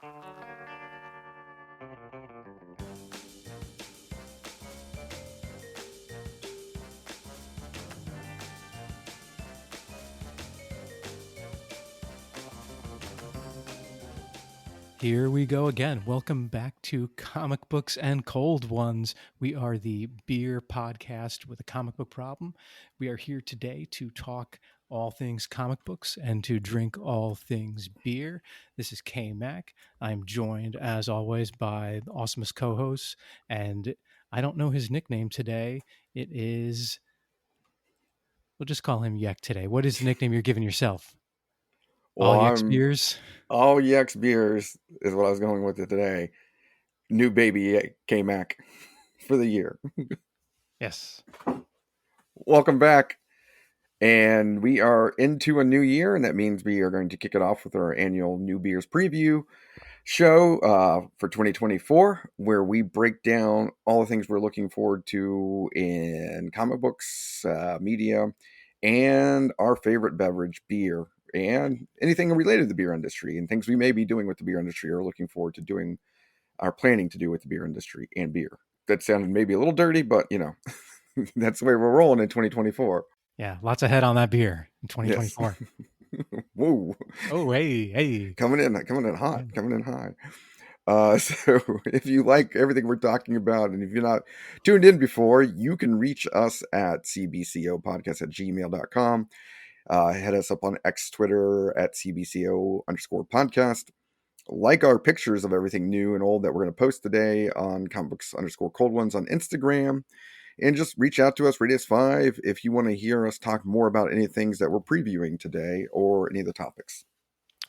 Here we go again. Welcome back to Comic Books and Cold Ones. We are the beer podcast with a comic book problem. We are here today to talk all things comic books and to drink all things beer. This is K Mac. I'm joined, as always, by the awesomest co-hosts, and I don't know his nickname today. It is, we'll just call him Yek today. What is the nickname you're giving yourself? Well, All Yek's beers? all Yex beers is what I was going with it today. New baby K-Mac for the year. Yes. Welcome back. And we are into a new year, and that means we are going to kick it off with our annual New Beers preview show for 2024, where we break down all the things we're looking forward to in comic books, media, and our favorite beverage, beer, and anything related to the beer industry and things we may be doing with the beer industry or looking forward to doing, are planning to do with the beer industry and beer. That sounded maybe a little dirty, but that's the way we're rolling in 2024. Yeah, lots ahead on that beer in 2024. Yes. Whoa. Oh, hey. Coming in hot, coming in high. So if you like everything we're talking about, and if you're not tuned in before, you can reach us at cbcopodcast@gmail.com. Hit us up on X, Twitter at cbco_podcast. Like our pictures of everything new and old that we're going to post today on comic_cold ones on Instagram. And just reach out to us, Radius 5, if you want to hear us talk more about any things that we're previewing today or any of the topics.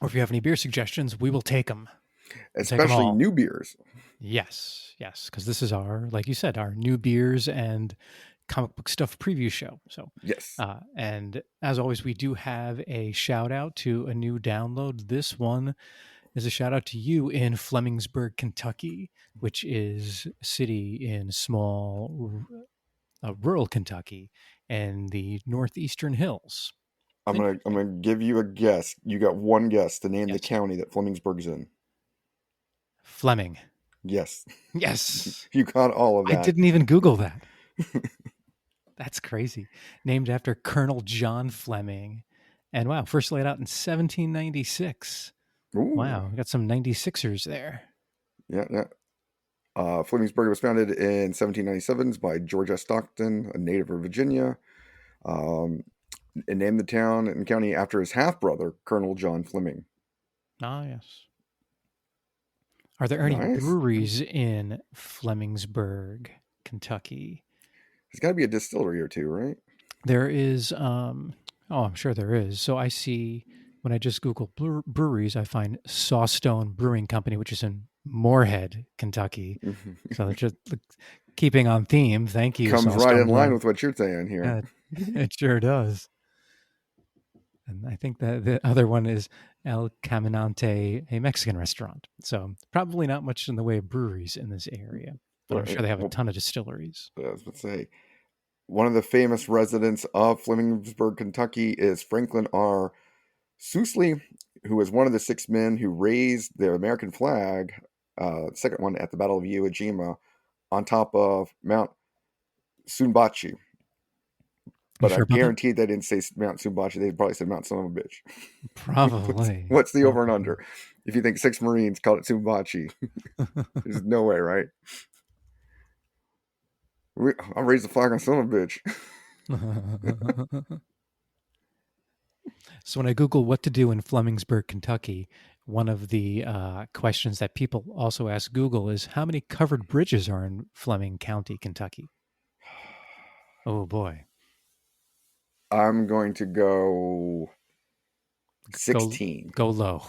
Or if you have any beer suggestions, we will take them. Especially new beers. Yes, because this is our, like you said, our new beers and comic book stuff preview show. So yes. And as always, we do have a shout out to a new download. This one is a shout out to you in Flemingsburg, Kentucky, which is a city in small rural Kentucky and the northeastern hills. I'm gonna give you a guess. You got one guess to name the county that Flemingsburg's in. Fleming. Yes. Yes. You got all of that. I didn't even Google that. That's crazy. Named after Colonel John Fleming. And wow, first laid out in 1796. Ooh. Wow, we got some 96ers there. Yeah. Flemingsburg was founded in 1797 by George S. Stockton, a native of Virginia, and named the town and county after his half-brother, Colonel John Fleming. Ah, yes. Are there any breweries in Flemingsburg, Kentucky? There's got to be a distillery or two, right? There is. I'm sure there is. So I see, when I just Google breweries, I find Sawstone Brewing Company, which is in Moorhead, Kentucky. So just keeping on theme. Thank you. Comes right in line with what you're saying here. Yeah, it sure does. And I think that the other one is El Caminante, a Mexican restaurant. So probably not much in the way of breweries in this area, but I'm sure they have a ton of distilleries. I was going to say, one of the famous residents of Flemingsburg, Kentucky is Franklin R. Sousley, who was one of the 6 men who raised the American flag, second one at the Battle of Iwo Jima, on top of Mount Sumbachi. But I guarantee they didn't say Mount Sumbachi. They probably said Mount Son of a Bitch. Probably. What's the over and under? If you think 6 Marines called it Sumbachi, there's no way, right? I'll raise the flag on Son of a Bitch. So when I Google what to do in Flemingsburg, Kentucky, one of the questions that people also ask Google is, how many covered bridges are in Fleming County, Kentucky? Oh, boy. I'm going to go 16. Go low.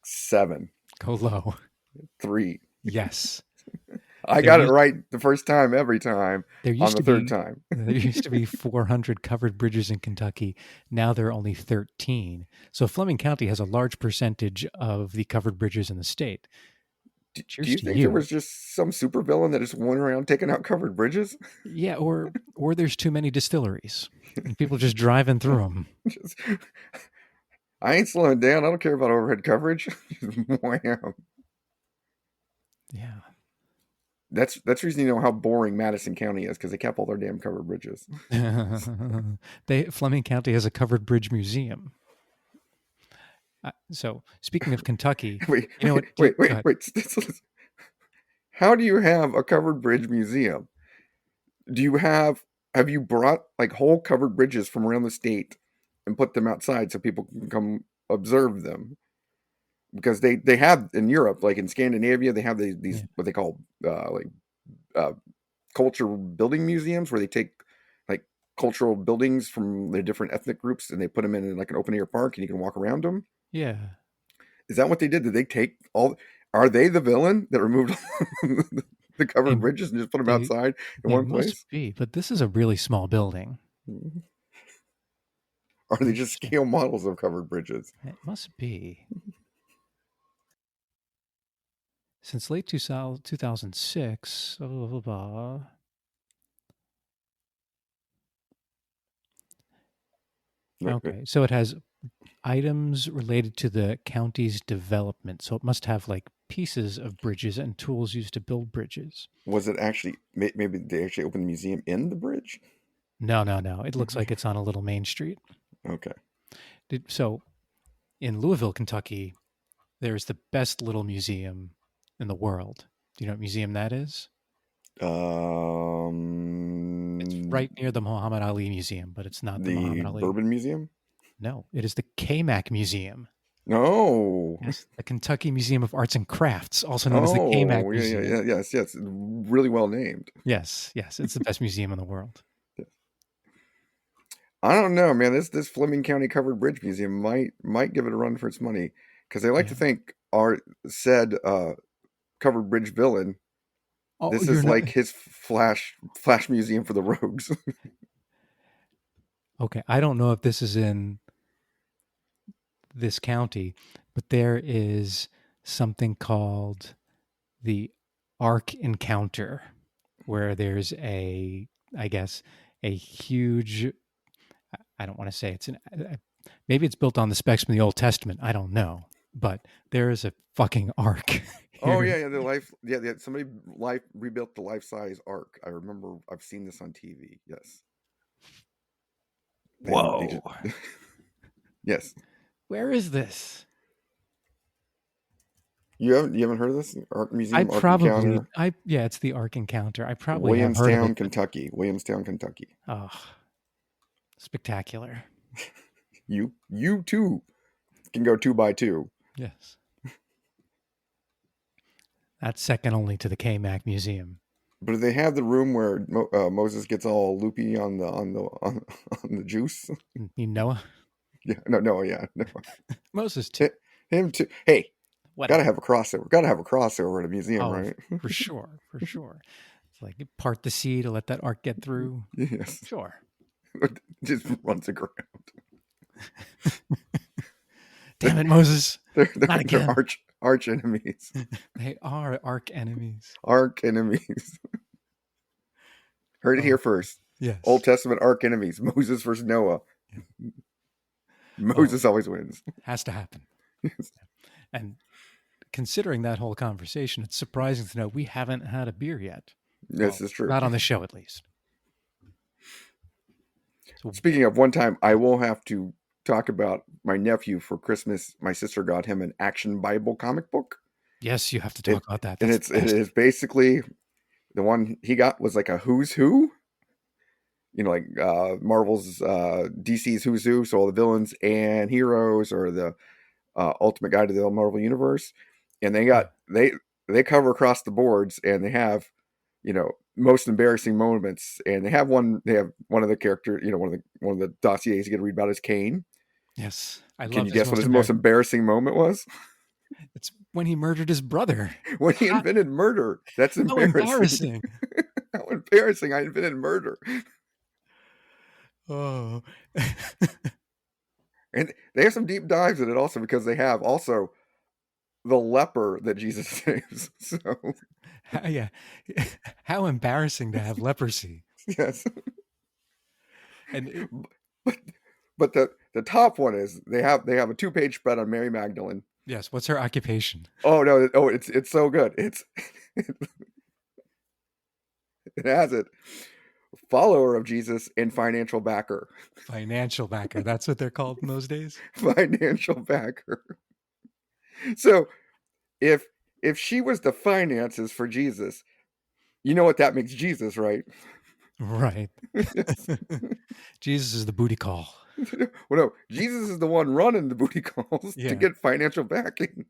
7. Go low. 3. Yes. I got it right the first time, every time. There used on the third time. There used to be 400 covered bridges in Kentucky. Now there are only 13. So Fleming County has a large percentage of the covered bridges in the state. Do you think there was just some supervillain that just went around taking out covered bridges? Yeah, or there's too many distilleries. And people just driving through them. I ain't slowing down. I don't care about overhead coverage. Wham. Yeah. That's the reason you know how boring Madison County is, because they kept all their damn covered bridges. Fleming County has a covered bridge museum. So speaking of Kentucky, Wait, you know what? Go ahead. wait. How do you have a covered bridge museum? Do you have you brought like whole covered bridges from around the state and put them outside so people can come observe them? Because they have in Europe, like in Scandinavia, they have these Yeah. what they call uh, culture building museums where they take like cultural buildings from the different ethnic groups and they put them in like an open air park and you can walk around them. Yeah. Is that what they did? Did they take all? Are they the villain that removed the They, covered bridges and just put them they, outside in they one must place? be, but this is a really small building. Are they just Interesting. scale models of covered bridges? It must be. Since late 2006, blah, blah, blah, blah. Okay, so it has items related to the county's development. So it must have like pieces of bridges and tools used to build bridges. Was it actually maybe they actually opened a museum in the bridge? No. It looks like it's on a little main street. Okay. So in Louisville, Kentucky, there's the best little museum in the world. Do you know what museum that is? It's right near the Muhammad Ali Museum, but it's not the The Muhammad Ali. Bourbon Museum? No, it is the KMAC Museum. No. Yes, the Kentucky Museum of Arts and Crafts, also known as the KMAC Oh, Museum. yes. Really well named. Yes, it's the best museum in the world. I don't know, man. This Fleming County Covered Bridge Museum might give it a run for its money because they like to Yeah. think our said covered bridge villain. Oh, This you're is not like his flash museum for the rogues. okay. I don't know if this is in this county, but there is something called the Ark Encounter, where there's I guess, a huge. I don't want to say it's maybe it's built on the specs from the Old Testament. I don't know, but there is a fucking ark Oh here. yeah. Somebody rebuilt the life size ark. I remember I've seen this on TV. Yes. They Whoa! just yes. Where is this? You haven't heard of this Ark I Museum, Ark probably Encounter, I yeah, it's the Ark Encounter. I probably have heard of it, Williamstown, but Kentucky. Williamstown, Kentucky. oh, spectacular. You too can go 2x2. Yes. That's second only to the KMAC Museum. But do they have the room where Moses gets all loopy on the juice? You Noah? Yeah, no, yeah, no. Moses too. Him too. Hey, gotta Whatever. have a crossover. Gotta have a crossover at a museum, Oh, right? for sure. For sure. It's like you part the sea to let that ark get through. Yes. Sure. Just runs aground. Damn it, Moses. They're Not they're again. arch enemies. They are ark enemies. Arch enemies. Heard it Oh, here first. yes. Old Testament arch enemies. Moses versus Noah. Oh, Moses always wins. has to happen. And considering that whole conversation, it's surprising to know we haven't had a beer yet. This Well, is true. not on the show, at least. So, Speaking of, one time I will have to talk about my nephew for Christmas. My sister got him an Action Bible comic book. yes, you have to It talk about that. and That's the it best. is basically the one he got was like a who's who. Like Marvel's, DC's who's who, so all the villains and heroes, or the ultimate guide to the Marvel universe, and Yeah. they cover across the boards, and they have most embarrassing moments, and they have one of the character, one of the dossiers you get to read about is Kane. Yes. I Can love you his guess what most his most embarrassing. embarrassing moment was? It's when he murdered his brother. When he How, invented murder. That's how embarrassing. embarrassing. How embarrassing! I invented murder. Oh. And they have some deep dives in it also, because they have also the leper that Jesus saves. So Yeah. How embarrassing to have leprosy. yes. And But But the top one is they have a 2-page spread on Mary Magdalene. Yes. What's her occupation? Oh no! Oh, it's so good. It has it. Follower of Jesus and financial backer. Financial backer. That's what they're called in those days. Financial backer. So if she was the finances for Jesus, you know what that makes Jesus, right? Right. Jesus is the booty call. Well, no, Jesus is the one running the booty calls to Yeah. get financial backing.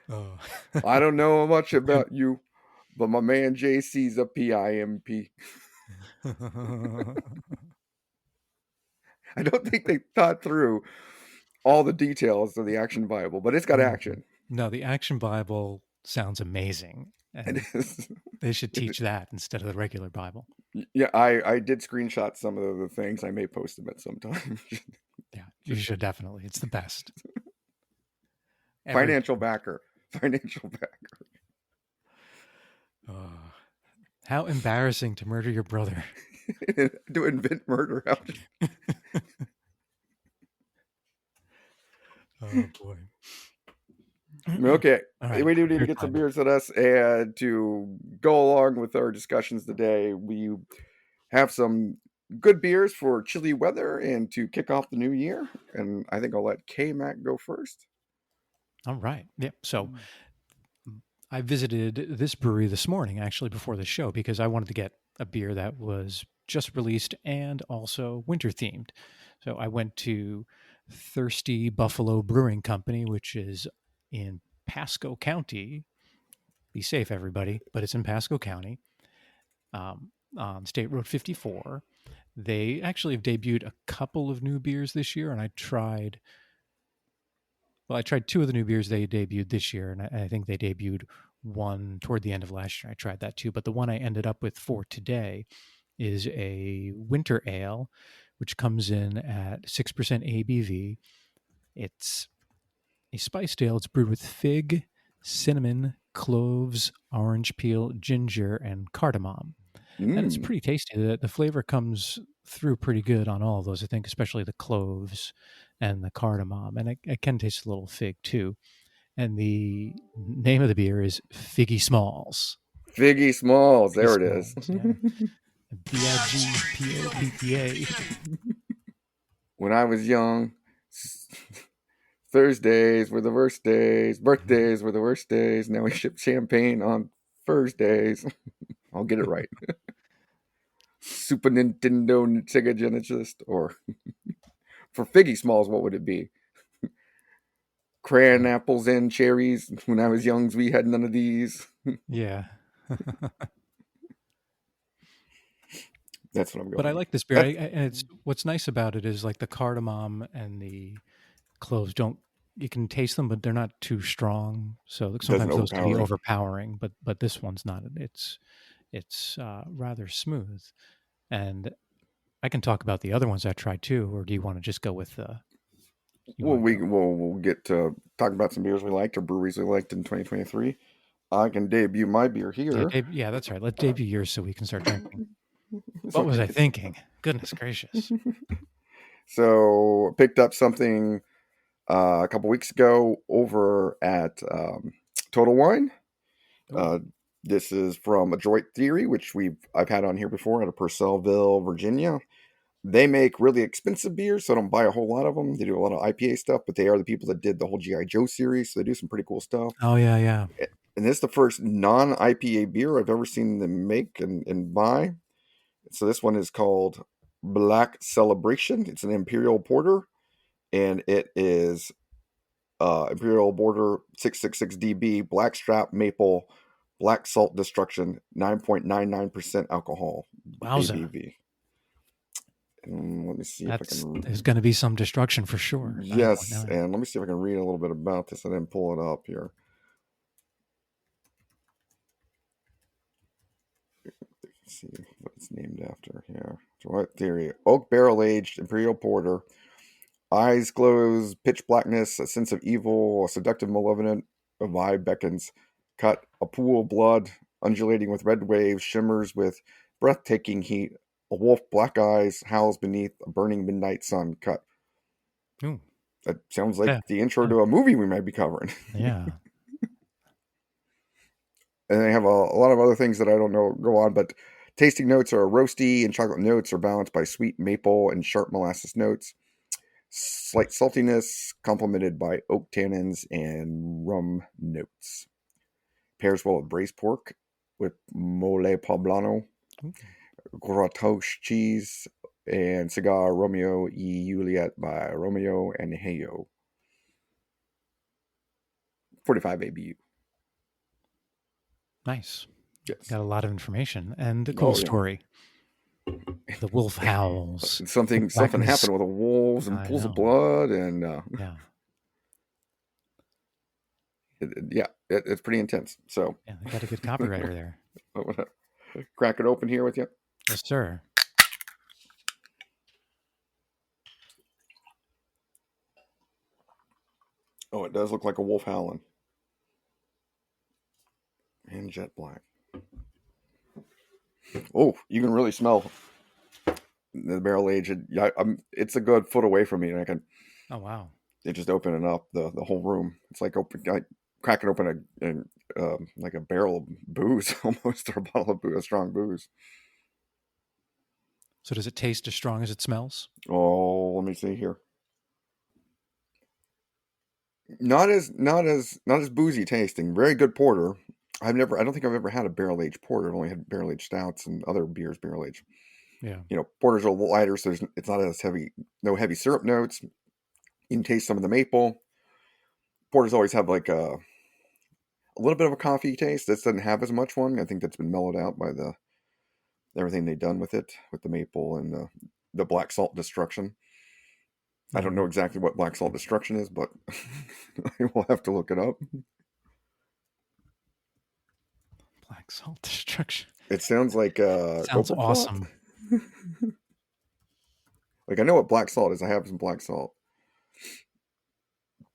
Oh. I don't know much about you, but my man JC's a PIMP. I don't think they thought through all the details of the Action Bible, but it's got action. No, the Action Bible sounds amazing. It And is. they should teach that instead of the regular Bible. Yeah, I did screenshot some of the things. I may post them at some time. Yeah, you should definitely. It's the best. Financial backer. Financial backer. Oh, how embarrassing to murder your brother. To invent murder. Oh boy. Okay, All right. we do need to Your get some time. beers at us, and to go along with our discussions today, we have some good beers for chilly weather and to kick off the new year. And I think I'll let K Mac go first. All right. Yep. So I visited this brewery this morning, actually, before the show, because I wanted to get a beer that was just released and also winter themed. So I went to Thirsty Buffalo Brewing Company, which is in Pasco County. Be safe, everybody, but it's in Pasco County, on State Road 54. They actually have debuted a couple of new beers this year, and I tried two of the new beers they debuted this year, and I think they debuted one toward the end of last year. I tried that too, but the one I ended up with for today is a winter ale, which comes in at 6% ABV. It's a spiced ale. It's brewed with fig, cinnamon, cloves, orange peel, ginger, and cardamom. And it's pretty tasty. The flavor comes through pretty good on all of those, I think, especially the cloves and the cardamom. And I can taste a little fig too. And the name of the beer is Figgy Smalls. Figgy Smalls, Figgy there it is. Smalls, yeah. BIGPOPPA. When I was young, Thursdays were the worst days. Birthdays were the worst days. Now we ship champagne on Thursdays. I'll get it right. Super Nintendo Sega Genesis, or for Figgy Smalls, what would it be? Cran apples and cherries. When I was young, we had none of these. Yeah. That's what I'm going. But I like this beer. And it's what's nice about it is like the cardamom and the cloves don't, you can taste them, but they're not too strong. So sometimes those can be overpowering, but this one's not. It's rather smooth. And I can talk about the other ones I tried too, or do you want to just go with the? We'll get to talk about some beers we liked or breweries we liked in 2023. I can debut my beer here. Yeah, that's right. Let's debut yours so we can start drinking. What was I thinking? Goodness gracious. So picked up something a couple weeks ago over at Total Wine. This is from Adroit Theory, which I've had on here before out of Purcellville, Virginia. They make really expensive beers, so I don't buy a whole lot of them. They do a lot of IPA stuff, but they are the people that did the whole G.I. Joe series, so they do some pretty cool stuff. Oh, yeah. And this is the first non-IPA beer I've ever seen them make and buy. So this one is called Black Celebration. It's an Imperial Porter, and it is Imperial Porter 666 DB, Blackstrap Maple, Black Salt Destruction, 9.99% alcohol. Wowza. ABV. Let me see if I can. There's going to be some destruction for sure. Yes, 9.9. and let me see if I can read a little bit about this. I didn't pull it up here. Let's see what it's named after here. What theory? Oak barrel aged Imperial Porter. Eyes glows, pitch blackness, a sense of evil, a seductive malevolent, a vibe beckons. Cut, a pool of blood, undulating with red waves, shimmers with breathtaking heat. A wolf, black eyes, howls beneath a burning midnight sun. Cut. Ooh, That sounds like yeah, the intro yeah, to a movie we might be covering. yeah. And they have a lot of other things that I don't know go on, but tasting notes are roasty and chocolate notes are balanced by sweet maple and sharp molasses notes. Slight saltiness complemented by oak tannins and rum notes. Pairs well with braised pork, with mole poblano, Ooh, gratoche cheese, and cigar Romeo y Juliet by Romeo and Heyo. 45 ABU. nice. Yes. Got a lot of information and a cool Oh yeah. story. The wolf howls. The Something blackness. happened with the wolves and I pools of know. blood and Yeah, it's pretty intense. So yeah. They got a good copywriter there. I'm gonna crack it open here with you. Yes, sir. Oh, it does look like a wolf howling and jet black. Oh, you can really smell the barrel aged. Yeah, it's a good foot away from me, and I can Oh wow. it just opening up the whole room. It's like cracking open like a barrel of booze almost, or a bottle of booze, a strong booze. So does it taste as strong as it smells? Oh, let me see here. Not as boozy tasting. Very good porter. I don't think I've ever had a barrel aged porter. I've only had barrel aged stouts and other beers barrel aged. Yeah. Porters are a little lighter, so it's not as heavy. No heavy syrup notes. You can taste some of the maple. Porters always have like a little bit of a coffee taste. This doesn't have as much one. I think that's been mellowed out by the everything they've done with it, with the maple and the black salt destruction. I don't Mm-hmm. know exactly what black salt destruction is, but I will have to look it up. Black salt destruction. It sounds like Sounds Gopher plot. awesome. Like I know what black salt is. I have some black salt,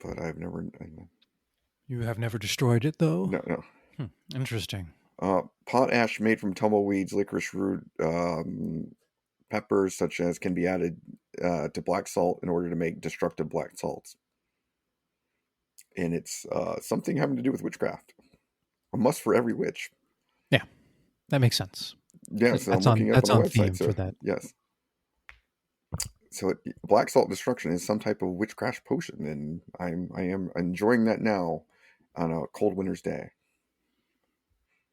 but I've never. You have never destroyed it, though? No, no. Interesting. Pot ash made from tumbleweeds, licorice root, peppers, such as can be added to black salt in order to make destructive black salts. And it's something having to do with witchcraft. A must for every witch. Yeah, that makes sense. Yes, I'm That's on looking it up that's on the on website. theme for So that. yes, so black salt destruction is some type of witchcraft potion, and I am enjoying that now on a cold winter's day.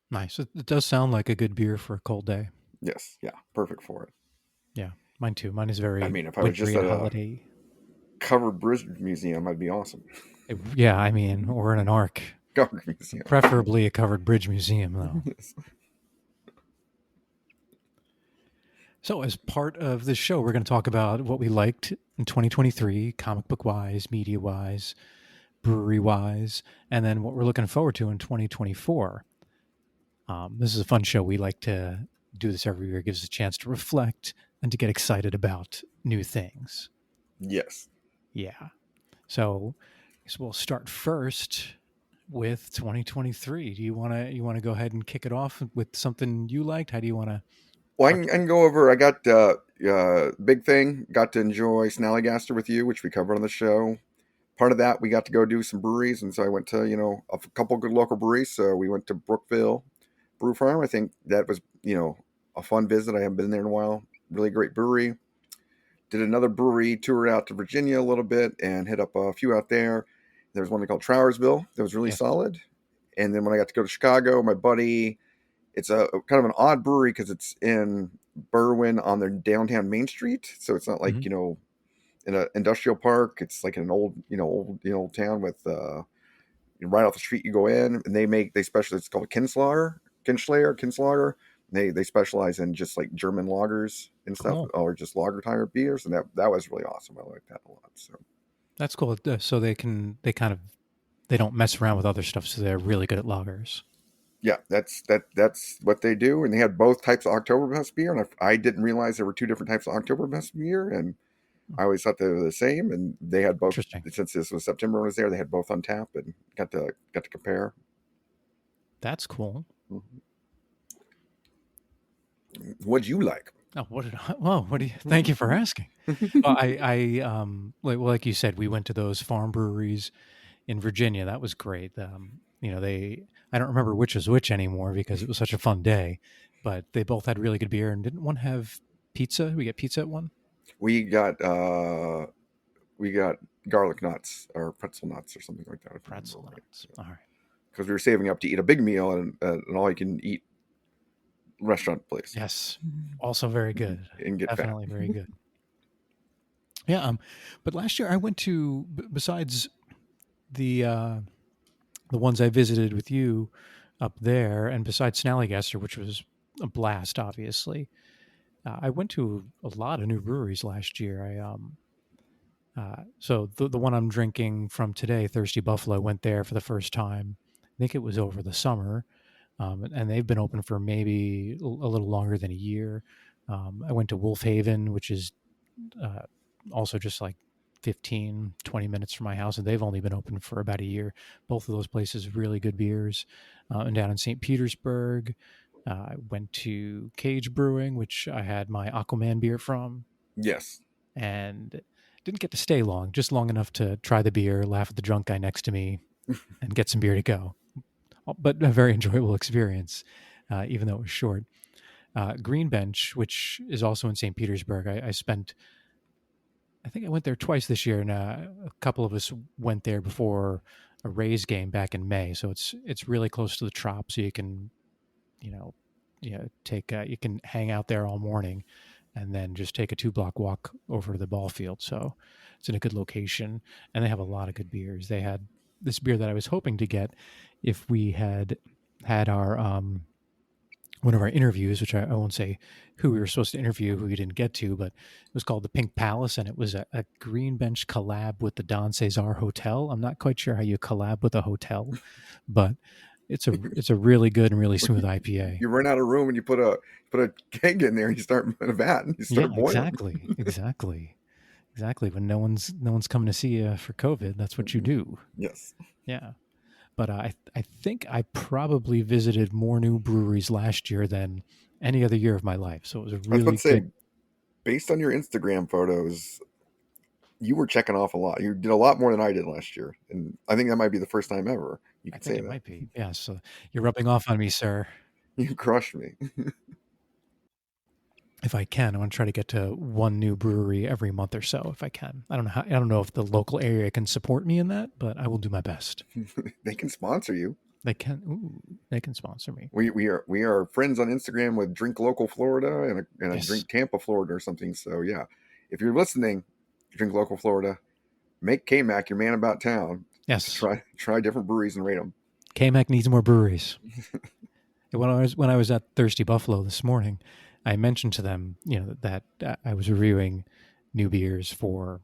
Nice. It does sound like a good beer for a cold day. Yes, yeah, perfect for it. Yeah, mine too. Mine is I very mean, if I was just wintry at and a holiday. covered bridge museum, I'd be awesome. Yeah, I mean, or in an ark. Covered museum. Preferably a covered bridge museum, though. Yes. So, as part of this show, we're going to talk about what we liked in 2023, comic book wise, media wise, brewery wise, and then what we're looking forward to in 2024. This is a fun show. We like to do this every year. It gives us a chance to reflect and to get excited about new things. Yes. Yeah. So, I guess we'll start first with 2023. Do you want to go ahead and kick it off with something you liked? How do you want to Well, I start? can go over. I got big thing. Got to enjoy Snallygaster with you, which we covered on the show. Part of that, we got to go do some breweries, and so I went to a couple good local breweries. So we went to Brookville Brew Farm. I think that was a fun visit. I haven't been there in a while. Really great brewery. Did another brewery tour out to Virginia a little bit and hit up a few out there. There was one called Trowersville that was really Yes. solid. And then when I got to go to Chicago, my buddy, it's a kind of an odd brewery because it's in Berwyn on their downtown Main Street. So it's not like, Mhm. in an industrial park. It's like an old town with right off the street you go in, and they specialize. It's called Kinslager. They specialize in just like German lagers and stuff, Cool. or just lager type beers, and that was really awesome. I like that a lot. So That's cool. So they don't mess around with other stuff. So they're really good at lagers. yeah, that's what they do, and they had both types of Oktoberfest beer, and I didn't realize there were two different types of Oktoberfest beer, and I always thought they were the same, and they had both. Interesting. Since this was September when I was there, they had both on tap, and got to compare. That's cool. What'd you like? Oh, what did I? Whoa! What do you? Thank you for asking. Well, like you said, we went to those farm breweries in Virginia. That was great. I don't remember which was which anymore because it was such a fun day, but they both had really good beer. And didn't one have pizza? We get pizza at one. We got we got garlic nuts or pretzel nuts or something like that, if I remember Pretzel right. nuts. All right. Because we were saving up to eat a big meal at an all you can eat restaurant place Yes. Also very good. and get fat. Definitely very good. Yeah. But last year I went to besides the ones I visited with you up there, and besides Snallygaster, which was a blast, obviously, I went to a lot of new breweries last year. So the one I'm drinking from today, Thirsty Buffalo, went there for the first time. I think it was over the summer, and they've been open for maybe a little longer than a year. I went to Wolf Haven, which is uh, also just like 15, 20 minutes from my house, and they've only been open for about a year. Both of those places, really good beers. And down in St. Petersburg, I went to Cage Brewing, which I had my Aquaman beer from, Yes. and didn't get to stay long, just long enough to try the beer, laugh at the drunk guy next to me, and get some beer to go. But a very enjoyable experience, even though it was short. Green Bench, which is also in St. Petersburg, I think I went there twice this year, and a couple of us went there before a Rays game back in May. So it's really close to the Trop, so you can you know take you can hang out there all morning, and then just take a 2 block walk over to the ball field. So it's in a good location, and they have a lot of good beers. They had this beer that I was hoping to get if we had our one of our interviews, which I won't say who we were supposed to interview, who we didn't get to, but it was called the Pink Palace, and it was a Green Bench collab with the Don Cesar Hotel. I'm not quite sure how you collab with a hotel, but it's a really good and really smooth IPA. You run out of room and you put a keg in there and you start in a vat and you Yeah, start boiling. exactly. When no one's coming to see you for COVID, that's what you do. Yes. Yeah. But I think I probably visited more new breweries last year than any other year of my life. So it was a I was about really to say, good. based on your Instagram photos, you were checking off a lot. You did a lot more than I did last year, and I think that might be the first time ever you I could think say it that. might be. Yeah. So you're rubbing off on me, sir. You crushed me. If I can, I want to try to get to one new brewery every month or so, if I can. I don't know if the local area can support me in that, but I will do my best. They can sponsor you. They can. Ooh, they can sponsor me. We are friends on Instagram with Drink Local Florida and a Yes. Drink Tampa Florida or something. So yeah, if you're listening, Drink Local Florida, make KMac your man about town to Yes. try different breweries and rate them. KMAC needs more breweries. When I was at Thirsty Buffalo this morning, I mentioned to them, that I was reviewing new beers for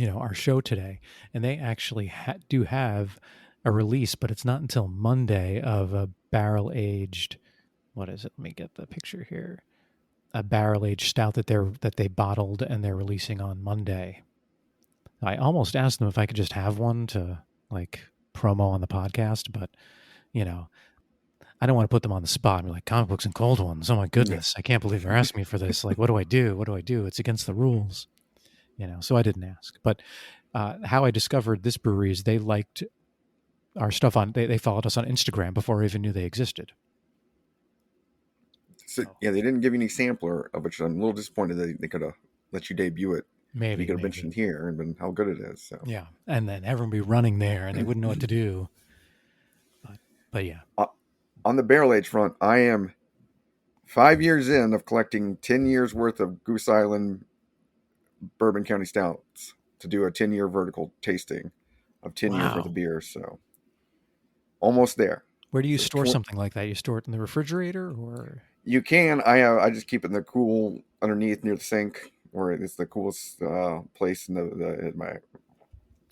our show today, and they actually do have a release, but it's not until Monday of a barrel aged. What is it? Let me get the picture here. A barrel aged stout that they bottled and they're releasing on Monday. I almost asked them if I could just have one to like promo on the podcast, but you know, I don't want to put them on the spot and be like comic books and cold ones. Oh my goodness, Yes. I can't believe they're asking me for this. Like, what do I do? What do I do? It's against the rules, So I didn't ask. But how I discovered this brewery is they liked our stuff they followed us on Instagram before I even knew they existed. So So yeah, they didn't give you any sampler, of which I'm a little disappointed. They could have let you debut it. You maybe, could have mentioned maybe. here and been how good it is. So Yeah. And then everyone would be running there and they wouldn't know what to do. But yeah. uh, on the barrel age front, I am 5 years in of collecting 10 years worth of Goose Island Bourbon County Stouts to do a 10-year vertical tasting of 10 years worth of Wow. beer. So almost there. Where do you So store something like that? You store it in the refrigerator or? you can. I just keep it in the cool underneath near the sink, where it's the coolest place in the in my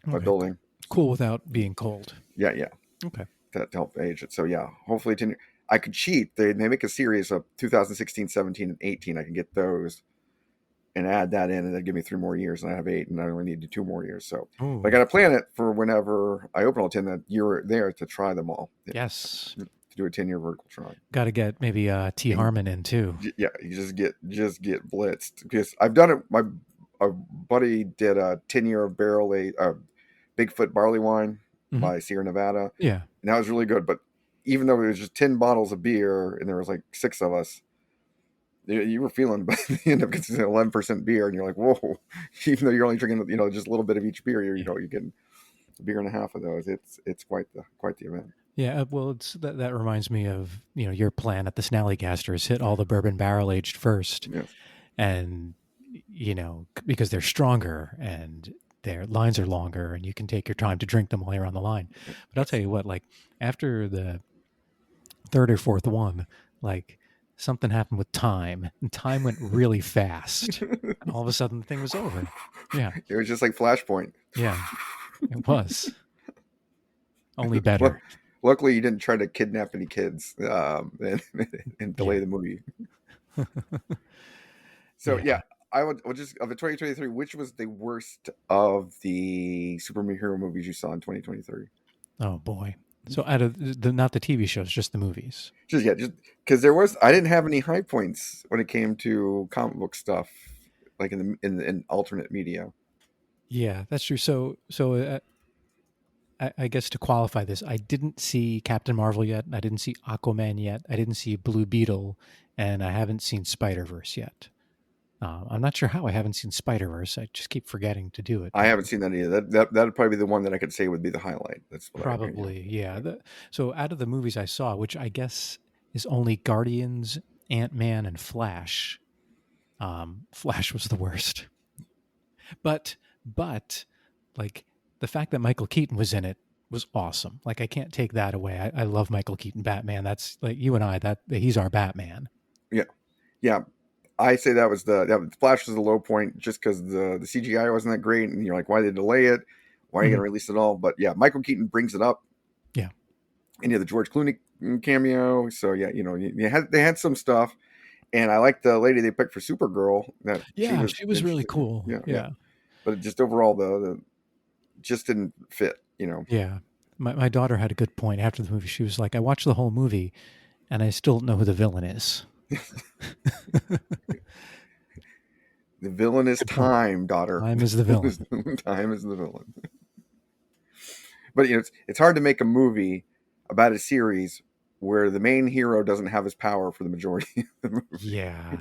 Okay. building. Cool So without being cold. yeah, Okay. to help age it. So yeah, hopefully 10. I could cheat. They make a series of 2016, 17, and 18. I can get those and add that in, and then give me 3 more years, and I have 8, and I only need 2 more years. So, but I Ooh. got to plan it for whenever I open all 10 that year there to try them all. Yeah. Yes. to do a 10-year vertical trunk. Got to get maybe T. And Harmon in too. yeah, you just get blitzed because I've done it. My a buddy did a 10-year barrel Bigfoot barley wine Mm-hmm. by Sierra Nevada, Yeah. and that was really good. But even though it was just 10 bottles of beer and there was like 6 of us, you were feeling by the end of it's 11% beer, and you're like, whoa! Even though you're only drinking just a little bit of each beer, you're getting a beer and a half of those. It's quite the event. Yeah, well, that reminds me of your plan at the Snallycaster is hit all the bourbon barrel aged first, Yes. and because they're stronger and their lines are longer, and you can take your time to drink them while you're on the line. But I'll tell you what, like after the third or fourth one, like something happened with time, and time went really fast, and all of a sudden the thing was over. Yeah, It was just like Flashpoint. yeah, it was only better. Luckily, you didn't try to kidnap any kids and delay the movie. So yeah, I would just of the 2023. Which was the worst of the superhero movies you saw in 2023? Oh boy! So out of not the TV shows, just the movies. Just because I didn't have any high points when it came to comic book stuff, like in alternate media. Yeah, that's true. So I guess to qualify this, I didn't see Captain Marvel yet. I didn't see Aquaman yet. I didn't see Blue Beetle, and I haven't seen Spider-Verse yet. I'm not sure how I haven't seen Spider-Verse. I just keep forgetting to do it. I haven't seen that either. That'd probably be the one that I could say would be the highlight. That's what probably, yeah. So out of the movies I saw, which I guess is only Guardians, Ant-Man, and Flash, Flash was the worst. But like the fact that Michael Keaton was in it was awesome. Like I can't take that away. I love Michael Keaton Batman. That's like you and I. That he's our Batman. Yeah. I say that Flash was the low point just because the CGI wasn't that great, and you're like, why did they delay it? Why are you going to release it all? But yeah, Michael Keaton brings it up. Yeah, and the George Clooney cameo. So yeah, they had some stuff, and I like the lady they picked for Supergirl. That she was really cool. Yeah. But just overall, the just didn't fit. Yeah, my daughter had a good point after the movie. She was like, I watched the whole movie, and I still don't know who the villain is. The villain is time, daughter. Time is the villain. Time is the villain. But it's hard to make a movie about a series where the main hero doesn't have his power for the majority of the movie. Yeah.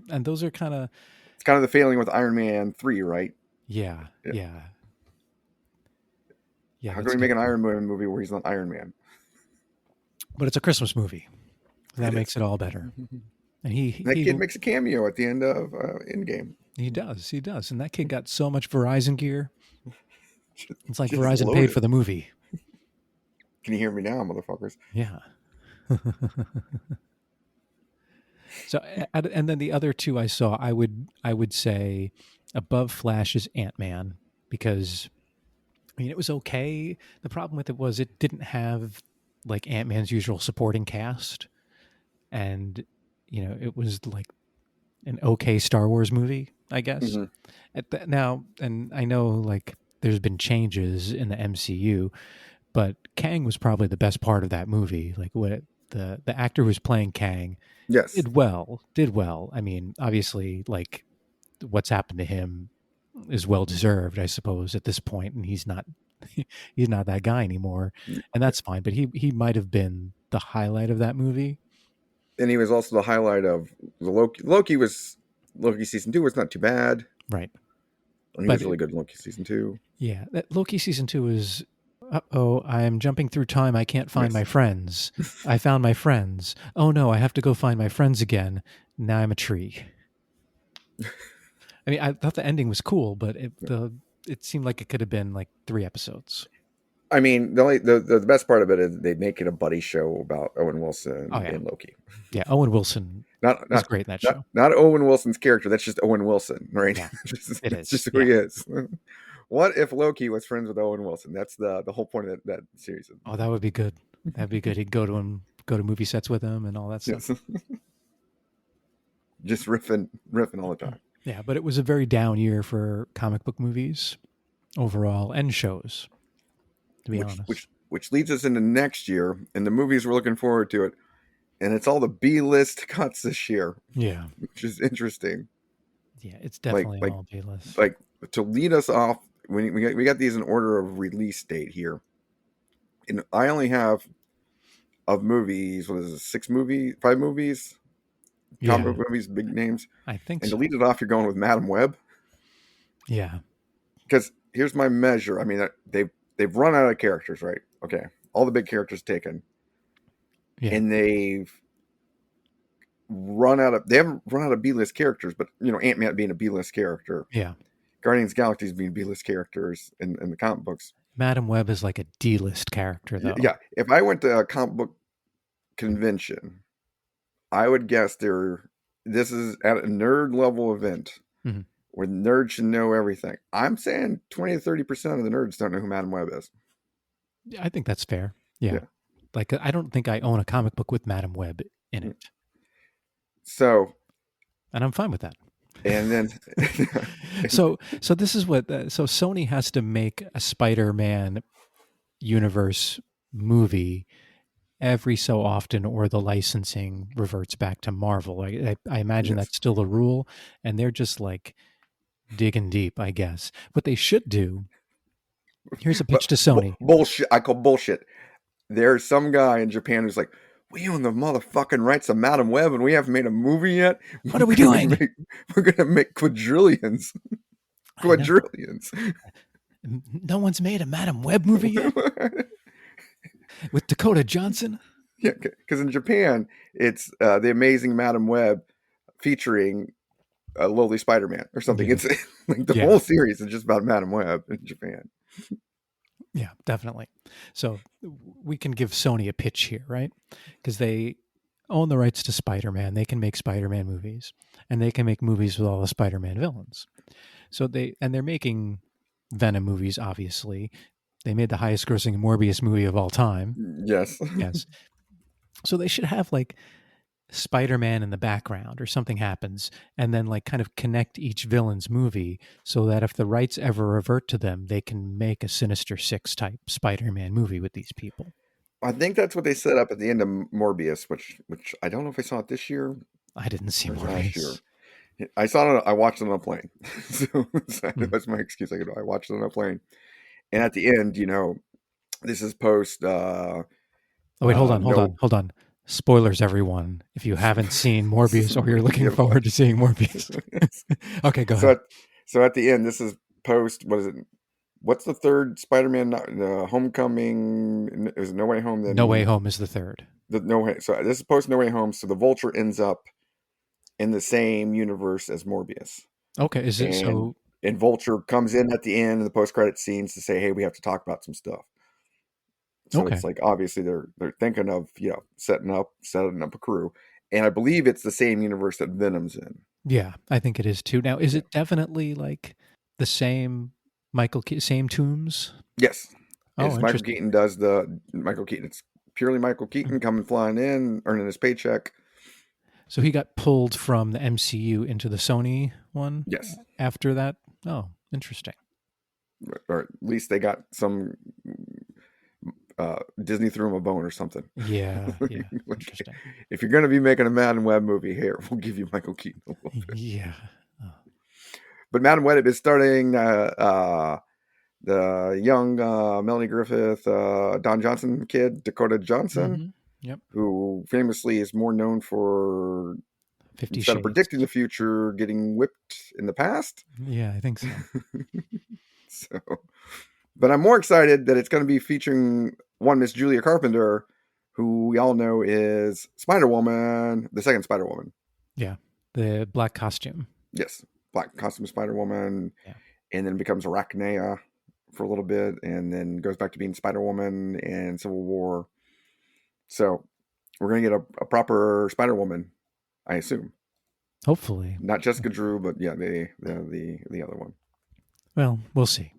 And those are kind of... It's kind of the failing with Iron Man 3, right? Yeah. How can we make an Iron Man movie where he's not Iron Man? But it's a Christmas movie. That makes it all better. And that kid makes a cameo at the end of Endgame. He does. And that kid got so much Verizon gear. It's like Verizon loaded. paid for the movie. Can you hear me now, motherfuckers? Yeah. So, and then the other two I saw, I would say above Flash is Ant-Man, because I mean it was okay. The problem with it was it didn't have like Ant-Man's usual supporting cast, and it was like an okay Star Wars movie, I guess. Mm-hmm. Now, and I know like there's been changes in the MCU, but Kang was probably the best part of that movie. Like what the actor who's playing Kang, yes, did well. I mean, obviously, like what's happened to him is well deserved, I suppose, at this point, and he's not that guy anymore, and that's fine. But he might have been the highlight of that movie. And he was also the highlight of the Loki. Loki season 2 was not too bad, right? And he was really good in Loki season 2. Yeah, that Loki season 2 is. I am jumping through time. I can't find my friends. I found my friends. Oh no, I have to go find my friends again. Now I'm a tree. I mean, I thought the ending was cool, but it seemed like it could have been like 3 episodes. I mean, the best part of it is they make it a buddy show about Owen Wilson and Loki. Yeah, Owen Wilson was great in that show. Not Owen Wilson's character. That's just Owen Wilson, right? Yeah, it's just who he is. What if Loki was friends with Owen Wilson? That's the whole point of that series. Oh, that would be good. That'd be good. He'd go to movie sets with him and all that stuff. Yes. Just riffing all the time. Yeah, but it was a very down year for comic book movies overall and shows, to be honest. which leads us into next year, and the movies we're looking forward to it. And it's all the B-list cuts this year, Yeah. which is interesting. Yeah, it's Like, definitely like, all B-list. like to lead us off. We got these in order of release date here, and I only have of movies. What is it? 5 movies, Yeah, comic book movies, big names. I think And to so. lead it off, you're going with Madam Web, Yeah. because here's my measure. I mean, they've run out of characters, right? Okay, all the big characters taken, Yeah. and they haven't run out of B-list characters, but Ant-Man being a B-list character, Yeah. Guardians of the Galaxy being B-list characters in the comic books. Madam Web is like a D-list character, though. Yeah, if I went to a comic book convention, I would guess this is at a nerd level event Mm-hmm. where nerds should know everything. I'm saying 20 to 30% of the nerds don't know who Madam Web is. I think that's fair. Yeah. Yeah. Like, I don't think I own a comic book with Madam Web in it. So, And I'm fine with that. and then So this is what so Sony has to make a Spider-Man universe movie every so often, or the licensing reverts back to Marvel. I imagine yes. that's still the rule, and they're just like digging deep, I guess. What they should do, here's a pitch to Sony. Bullshit. I call bullshit. There's some guy in Japan who's like, we own the motherfucking rights to Madam Web, and we haven't made a movie yet. What are we doing? We're gonna make quadrillions. Quadrillions. No one's made a Madam Web movie yet with Dakota Johnson. Yeah, because in Japan, it's the Amazing Madam Web featuring a lowly Spider-Man or something. Yeah. It's like the Yeah. whole series is just about Madam Web in Japan. Yeah, definitely. So we can give Sony a pitch here, right? Because they own the rights to Spider-Man. They can make Spider-Man movies, and they can make movies with all the Spider-Man villains. So they're making Venom movies, obviously. They made the highest grossing Morbius movie of all time. Yes. Yes. So they should have like Spider-Man in the background, or something happens, and then like kind of connect each villain's movie so that if the rights ever revert to them, they can make a Sinister Six type Spider-Man movie with these people. I think that's what they set up at the end of Morbius, which I don't know if I saw it this year I didn't see or last year. Morbius. I saw it. I watched it on a plane. So that's my excuse. I watched it on a plane, and at the end, this is post. Oh wait, hold on. Spoilers, everyone. If you haven't seen Morbius, or you're looking forward to seeing Morbius. Okay, go ahead. So at the end, this is post. What is it? What's the third Spider-Man? Homecoming. Is it No Way Home? Then No Way Home is the third. So this is post No Way Home. So the Vulture ends up in the same universe as Morbius. Okay, is it so? And Vulture comes in at the end of the post-credit scenes to say, "Hey, we have to talk about some stuff." So It's like obviously they're thinking of setting up a crew, and I believe it's the same universe that Venom's in. Yeah, I think it is too. Now, is it definitely like the same same tunes? Yes. Oh, It's Michael Keaton does the Michael Keaton. It's purely Michael Keaton coming flying in, earning his paycheck. So he got pulled from the MCU into the Sony one? Yes. After that? Oh, interesting. Or at least they got some Disney threw him a bone or something. Yeah. Interesting. If you're going to be making a Madam Web movie, here, we'll give you Michael Keaton a little bit. Yeah. Oh. But Madam Web is starting the young Melanie Griffith, Don Johnson kid, Dakota Johnson, Mm-hmm. Yep. who famously is more known for 50 instead Shades. of predicting the future, getting whipped in the past. Yeah, I think so. But I'm more excited that it's going to be featuring one Miss Julia Carpenter, who we all know is Spider-Woman, the second Spider-Woman. Yeah, the black costume. Yes, black costume Spider-Woman, yeah. And then becomes Arachnia for a little bit, and then goes back to being Spider-Woman in Civil War. So we're going to get a proper Spider-Woman, I assume. Hopefully. Not Jessica Drew, but yeah, the other one. Well, we'll see.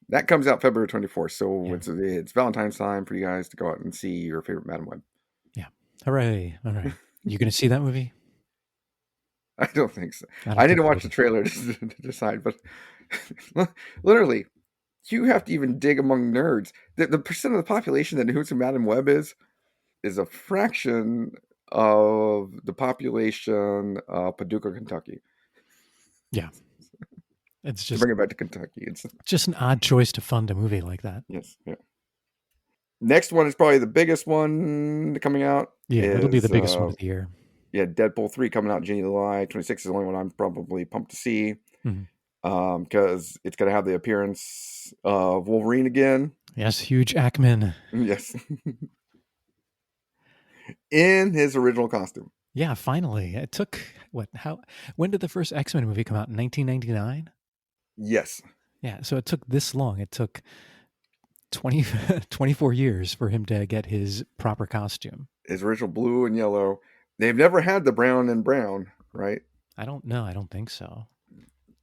That comes out February 24th, so it's Valentine's time for you guys to go out and see your favorite Madam Web. Yeah. Hooray. All right. You going to see that movie? I don't think so. I need to watch the trailer to decide, but literally, you have to even dig among nerds. The percent of the population that knows who Madam Web is a fraction of the population of Paducah, Kentucky. Yeah. It's To just bring it back to Kentucky, it's an odd choice to fund a movie like that. yes, yeah. Next one is probably the biggest one coming out. Yeah, it'll be the Is biggest one of the year. yeah, Deadpool 3 coming out July 26th is the only one I'm probably pumped to see. Mhm. Because it's going to have the appearance of Wolverine again. Yes, Hugh Jackman. Yes. In his original costume. Yeah, finally. It took when did the first X-Men movie come out? In 1999? Yes. Yeah, so it took this long. It took 20 24 years for him to get his proper costume. His original blue and yellow. They've never had the brown and brown, right? I don't know. I don't think so.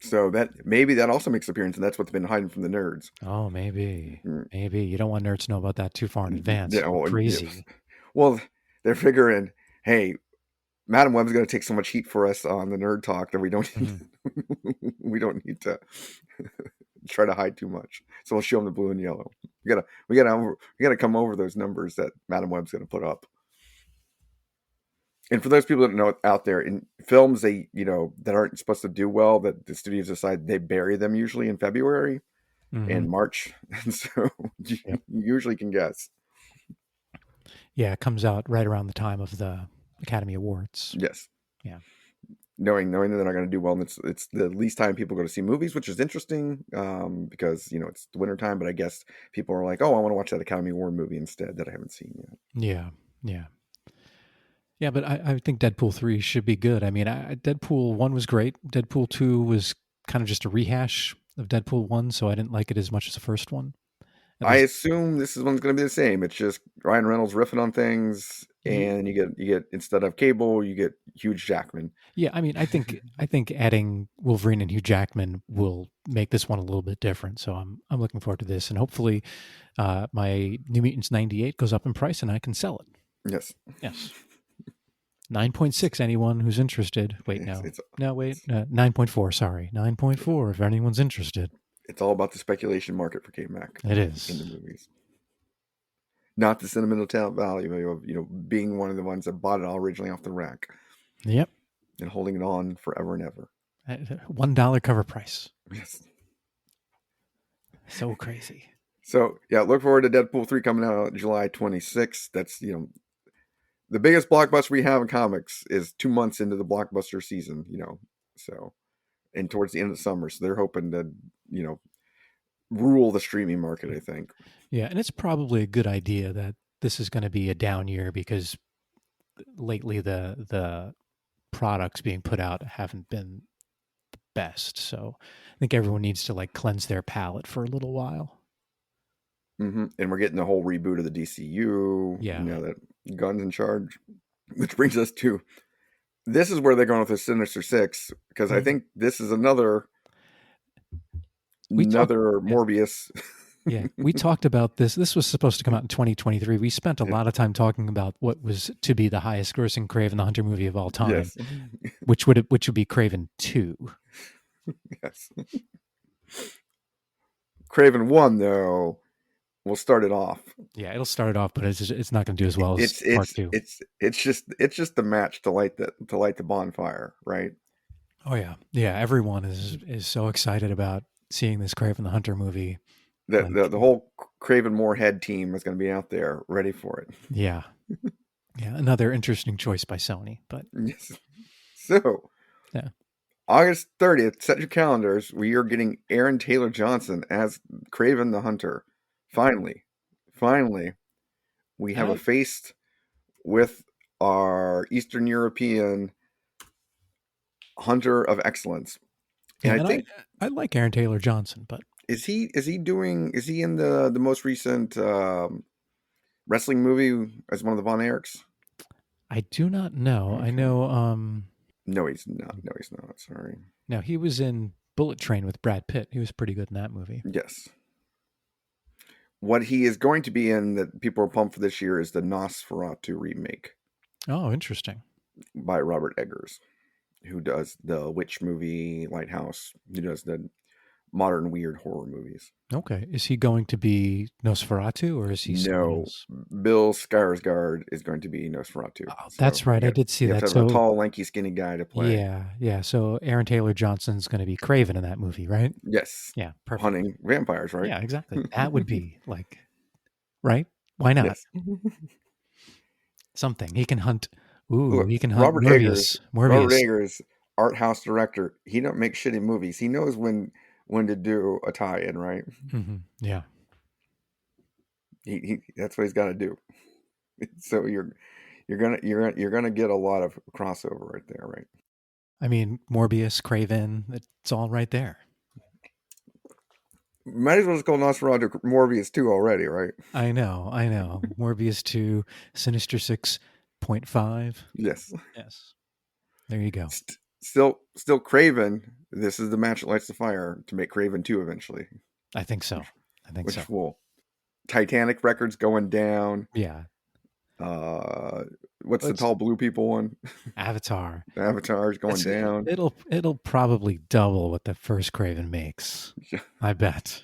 So that maybe that also makes appearance, and that's what's been hiding from the nerds. Oh, maybe. Mm. Maybe. You don't want nerds to know about that too far in advance. Yeah, well, Crazy. well, they're figuring, hey, Madam Web's going to take so much heat for us on the nerd talk that we don't Mhm. we don't need to try to hide too much. So we'll show them the blue and yellow. We gotta come over those numbers that Madam Web's going to put up. And for those people that know out there, in films that aren't supposed to do well, that the studios decide they bury them usually in February and Mhm. March, and so you Yep. usually can guess. Yeah, it comes out right around the time of the Academy Awards. Yes. Yeah. Knowing that they're not going to do well, and it's the least time people go to see movies, which is interesting because it's the winter time. But I guess people are like, oh, I want to watch that Academy Award movie instead that I haven't seen yet. Yeah. Yeah. Yeah, but I think Deadpool 3 should be good. I mean, Deadpool 1 was great. Deadpool 2 was kind of just a rehash of Deadpool 1, so I didn't like it as much as the first one. At I least, assume this one's going to be the same. It's just Ryan Reynolds riffing on things, and you get instead of Cable, you get Hugh Jackman. yeah, I mean, I think adding Wolverine and Hugh Jackman will make this one a little bit different. So I'm looking forward to this, and hopefully, my New Mutants 98 goes up in price and I can sell it. Yes. Yes. 9.6, anyone who's interested. Wait, It's no. it's No, wait. 9.4, sorry. 9.4 if anyone's interested. it's all about the speculation market for K-Mac It in is. the movies, not the sentimental value of being one of the ones that bought it all originally off the rack Yep. and holding it on forever and ever. $1 cover price. Yes. So crazy. So yeah, look forward to Deadpool 3 coming out July 26th. That's the biggest blockbuster we have in comics is 2 months into the blockbuster season. So and towards the end of the summer, so they're hoping to rule the streaming market, I think. Yeah, and it's probably a good idea that this is going to be a down year because lately the products being put out haven't been the best. So I think everyone needs to like cleanse their palate for a little while. And we're getting the whole reboot of the DCU. Yeah. That Gunn's in charge, which brings us to this is where they're going with the Sinister Six, because I think this is another We talked Morbius. Yeah, we talked about this. This was supposed to come out in 2023. We spent a Yeah. lot of time talking about what was to be the highest grossing Kraven the Hunter movie of all time, Yes. which would be Kraven 2. Yes. Kraven 1 though will start it off. Yeah, it'll start it off, but it's not going to do as well as part 2. It's just the match to light the bonfire, right? Oh yeah. Yeah, everyone is so excited about seeing this Kraven the Hunter movie. The whole Kraven Moorhead team is going to be out there ready for it. Yeah. Yeah, another interesting choice by Sony, but Yes. So, yeah. August 30th, set your calendars. We are getting Aaron Taylor Johnson as Kraven the Hunter. Finally, we have a face with our Eastern European hunter of excellence. And I think I like Aaron Taylor Johnson, but is he in the most recent wrestling movie as one of the Von Erichs? I do not know. Okay. I know No, he's not. Sorry. now he was in Bullet Train with Brad Pitt. He was pretty good in that movie. Yes. What he is going to be in that people are pumped for this year is the Nosferatu remake. Oh, interesting. By Robert Eggers, who does the witch movie Lighthouse. He does the modern weird horror movies. Okay. Is he going to be Nosferatu or is he someone No, else? Bill Skarsgård is going to be Nosferatu. Oh, So that's right. I did see you have that. to have a So tall, lanky, skinny guy to play. yeah, yeah. So Aaron Taylor Johnson's going to be Kraven in that movie, right? Yes, Yeah, perfect. hunting vampires, right? Yeah, exactly. That would be like, right? Why not? Yes. Something. He can hunt. Ooh, Look, he can hunt Robert Eggers. Morbius. Robert Morbius. Eggers, art house director. He don't make shitty movies. He knows when to do a tie-in, right? Yeah. He that's what he's got to do. So you're gonna get a lot of crossover right there, right? I mean, Morbius, Kraven, it's all right there. Might as well just call Nosferatu Morbius 2 already, right? I know. Morbius 2, Sinister 6.5. Yes. Yes. There you go. Still Craven. This is the match that lights the fire to make Craven 2 eventually. I think so. Which will Titanic records going down. Yeah. What's the tall blue people one? Avatar. Avatar's going down. It'll probably double what the first Craven makes. I bet.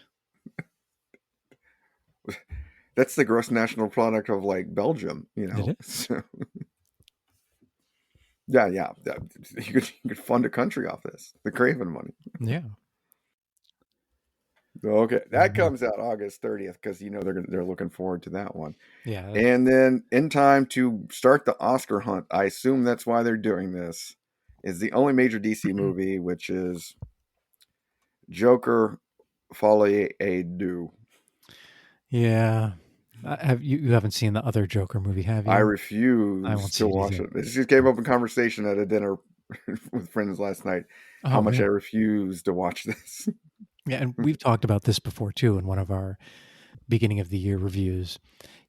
That's the gross national product of like Belgium, you know. It is. So, yeah. You could fund a country off this. The Craven money. Yeah. Okay, that comes out August 30th because you know they're looking forward to that one. Yeah. And then in time to start the Oscar hunt, I assume that's why they're doing this, is the only major DC movie, which is Joker Folie à Deux. Yeah. You haven't seen the other Joker movie, have you? I refuse to watch it. It just came up in conversation at a dinner with friends last night. How much I refuse to watch this. Yeah, and we've talked about this before too in one of our beginning of the year reviews.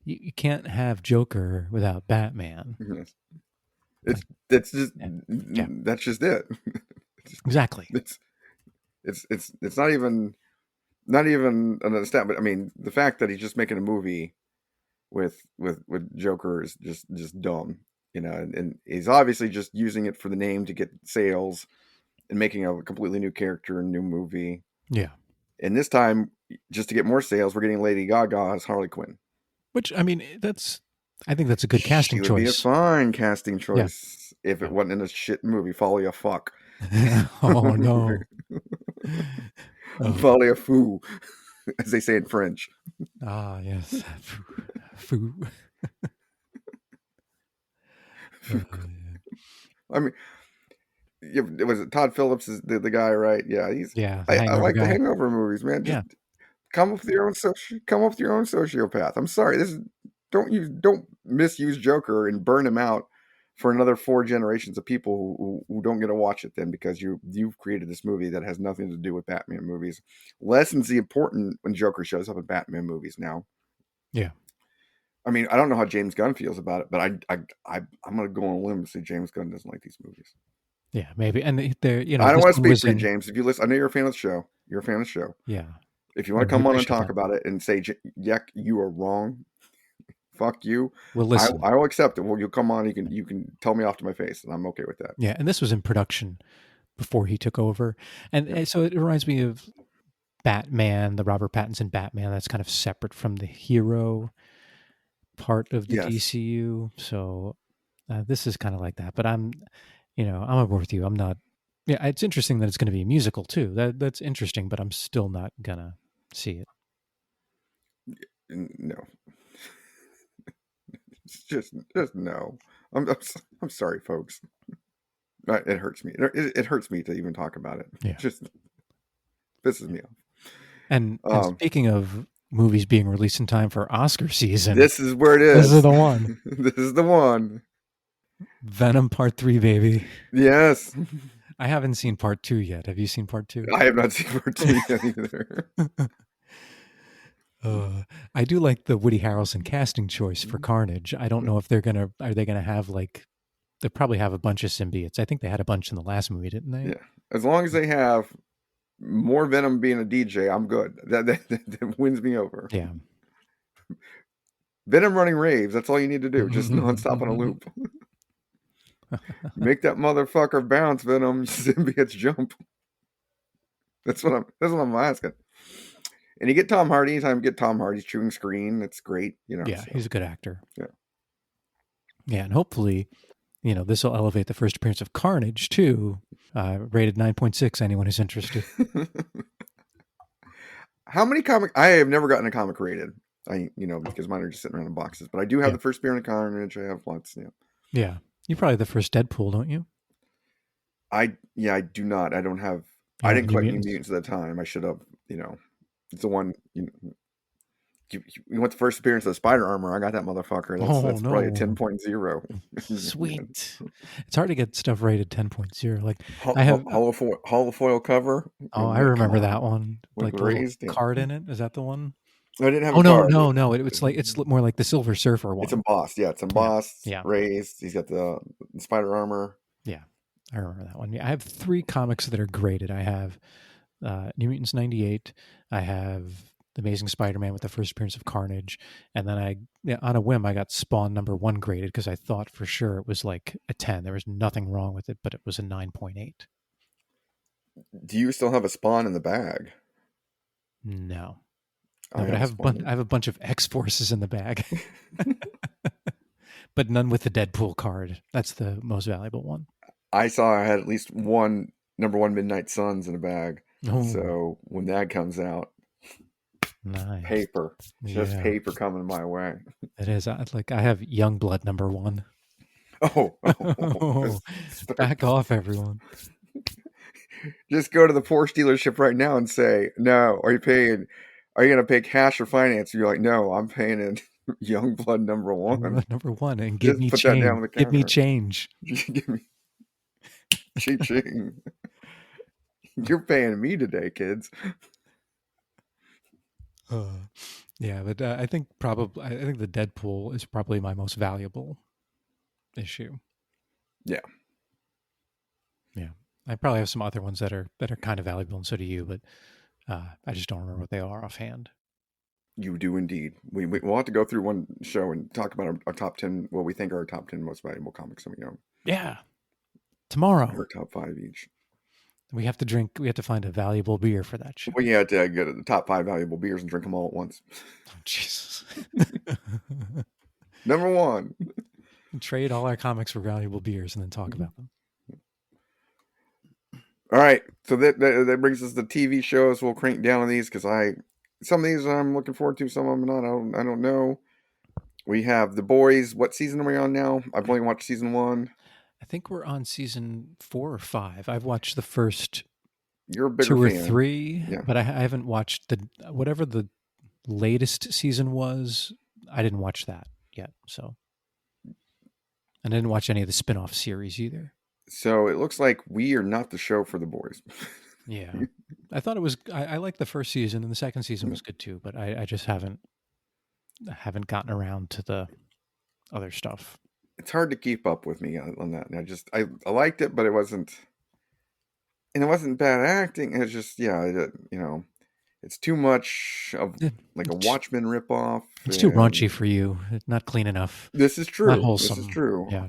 You can't have Joker without Batman. Yes. That's just it. Exactly. It's not even an step, but I mean the fact that he's just making a movie with Joker is just dumb, you know, and he's obviously just using it for the name to get sales and making a completely new character and new movie. Yeah. And this time, just to get more sales, we're getting Lady Gaga as Harley Quinn. Which, I mean, I think that's a good casting choice. She would be a fine casting choice if it wasn't in a shit movie, Folly of Fuck. Oh, no. Folly of Fou, as they say in French. Ah, yes. Fou. I mean, was it Todd Phillips is the guy, right? Yeah, I like the Hangover movies, man. Just come up with your own sociopath. I'm sorry, don't misuse Joker and burn him out for another 4 generations of people who don't get to watch it then because you've created this movie that has nothing to do with Batman movies. Lessens the important when Joker shows up in Batman movies now. Yeah. I mean, I don't know how James Gunn feels about it, but I'm going to go on a limb and say James Gunn doesn't like these movies. Yeah, maybe. And they're, you know, I don't want to speak for you, James. If you listen, I know you're a fan of the show. You're a fan of the show. Yeah. If you want to come on and talk about it and say, Yek, you are wrong. Fuck you. Well, listen. I will accept it. Well, you'll come on. You can tell me off to my face, and I'm okay with that. Yeah, and this was in production before he took over, and so it reminds me of Batman, the Robert Pattinson Batman. That's kind of separate from the hero part of the DCU. So this is kind of like that. But I'm with you. I'm not. Yeah, it's interesting that it's going to be a musical too. That's interesting, but I'm still not gonna see it. No. Just no. I'm sorry, folks. It hurts me. It hurts me to even talk about it. Yeah. Just pisses me off. And speaking of movies being released in time for Oscar season, this is where it is. This is the one. This is the one. Venom Part 3, baby. Yes. I haven't seen Part 2 yet. Have you seen Part 2? I have not seen Part 2 yet either. I do like the Woody Harrelson casting choice for Carnage. I don't know if are they gonna have they probably have a bunch of symbiotes. I think they had a bunch in the last movie, didn't they? Yeah. As long as they have more Venom being a DJ, I'm good. That wins me over. Yeah. Venom running raves, that's all you need to do. Just nonstop on a loop. Make that motherfucker bounce, Venom. Symbiotes jump. That's what I'm asking. And you get Tom Hardy. Anytime you get Tom Hardy chewing screen, that's great. Yeah, So he's a good actor. yeah. Yeah, and hopefully, this will elevate the first appearance of Carnage too. Rated 9.6. Anyone who's interested. How many comic? I have never gotten a comic rated. Because mine are just sitting around in boxes. But I do have Yeah. the first appearance of Carnage. I have lots. Yeah. Yeah, you're probably the first Deadpool, don't you? I do not. I don't have. You I don't have didn't New collect New Mutants. Mutants at the time. I should have. It's the one. You want the first appearance of the Spider Armor? I got that motherfucker. Oh That's probably a no, 10.0. sweet! It's hard to get stuff rated 10.0. Like I have. Holofoil cover. Oh, I Come remember on, that one. with Like the little raised. Yeah. card in it. Is that the one? I didn't have Oh a no, card. no, no! It's more like the Silver Surfer It's one. embossed. Yeah, it's Yeah, embossed, yeah, raised. He's got the Spider Armor. yeah. I remember that one. Yeah, I have 3 comics that are graded. I have New Mutants 98. I have The Amazing Spider-Man with the first appearance of Carnage, and then on a whim, I got Spawn #1 graded because I thought for sure it was like a 10. There was nothing wrong with it, but it was a 9.8. Do you still have a Spawn in the bag? No, I no, but have a Spawn. I have a bunch of X-Forces in the bag, but none with the Deadpool card. That's the most valuable one. I saw I had at least one #1 Midnight Suns in a bag. Oh, So when that comes out, nice. paper, just Yeah, paper coming my way. it is. I have Youngblood #1. Oh, Just back off, everyone. just go to the Porsche dealership right now and say, no, are you going to pay cash or finance? You're like, no, I'm paying in Youngblood #1. #1, and give Just me put that down change. on the Give me counter. change. Give me ching. You're paying me today, kids. Yeah, but I think probably I think the Deadpool is probably my most valuable issue. Yeah. Yeah, I probably have some other ones that are kind of valuable, and so do you. But I just don't remember what they are offhand. You do indeed. We'll have to go through one show and talk about our top 10, what we think are our top 10 most valuable comics. Yeah, tomorrow Our top 5 each. we have to drink. We have to find a valuable beer for that show. Well, you had to get the top 5 valuable beers and drink them all at once. Oh, Jesus. #1. Trade all our comics for valuable beers and then talk about them. All right, so that brings us to TV shows. We'll crank down on these because some of these I'm looking forward to, some of them not. I don't know. We have The Boys. What season are we on now? I've only watched season 1. I think we're on season 4 or 5. I've watched the first You're a bigger 2 or fan. 3, Yeah. but I haven't watched whatever the latest season was. I didn't watch that yet, so I didn't watch any of the spin-off series either. So it looks like we are not the show for The Boys. Yeah, I thought it was. I liked the first season, and the second season was good too. But I just haven't gotten around to the other stuff. It's hard to keep up with me on that. And I liked it, but it wasn't bad acting. It's just it's too much of like a Watchmen ripoff. It's too raunchy for you. It's not clean enough. This is true. Not wholesome. This is true. Yeah.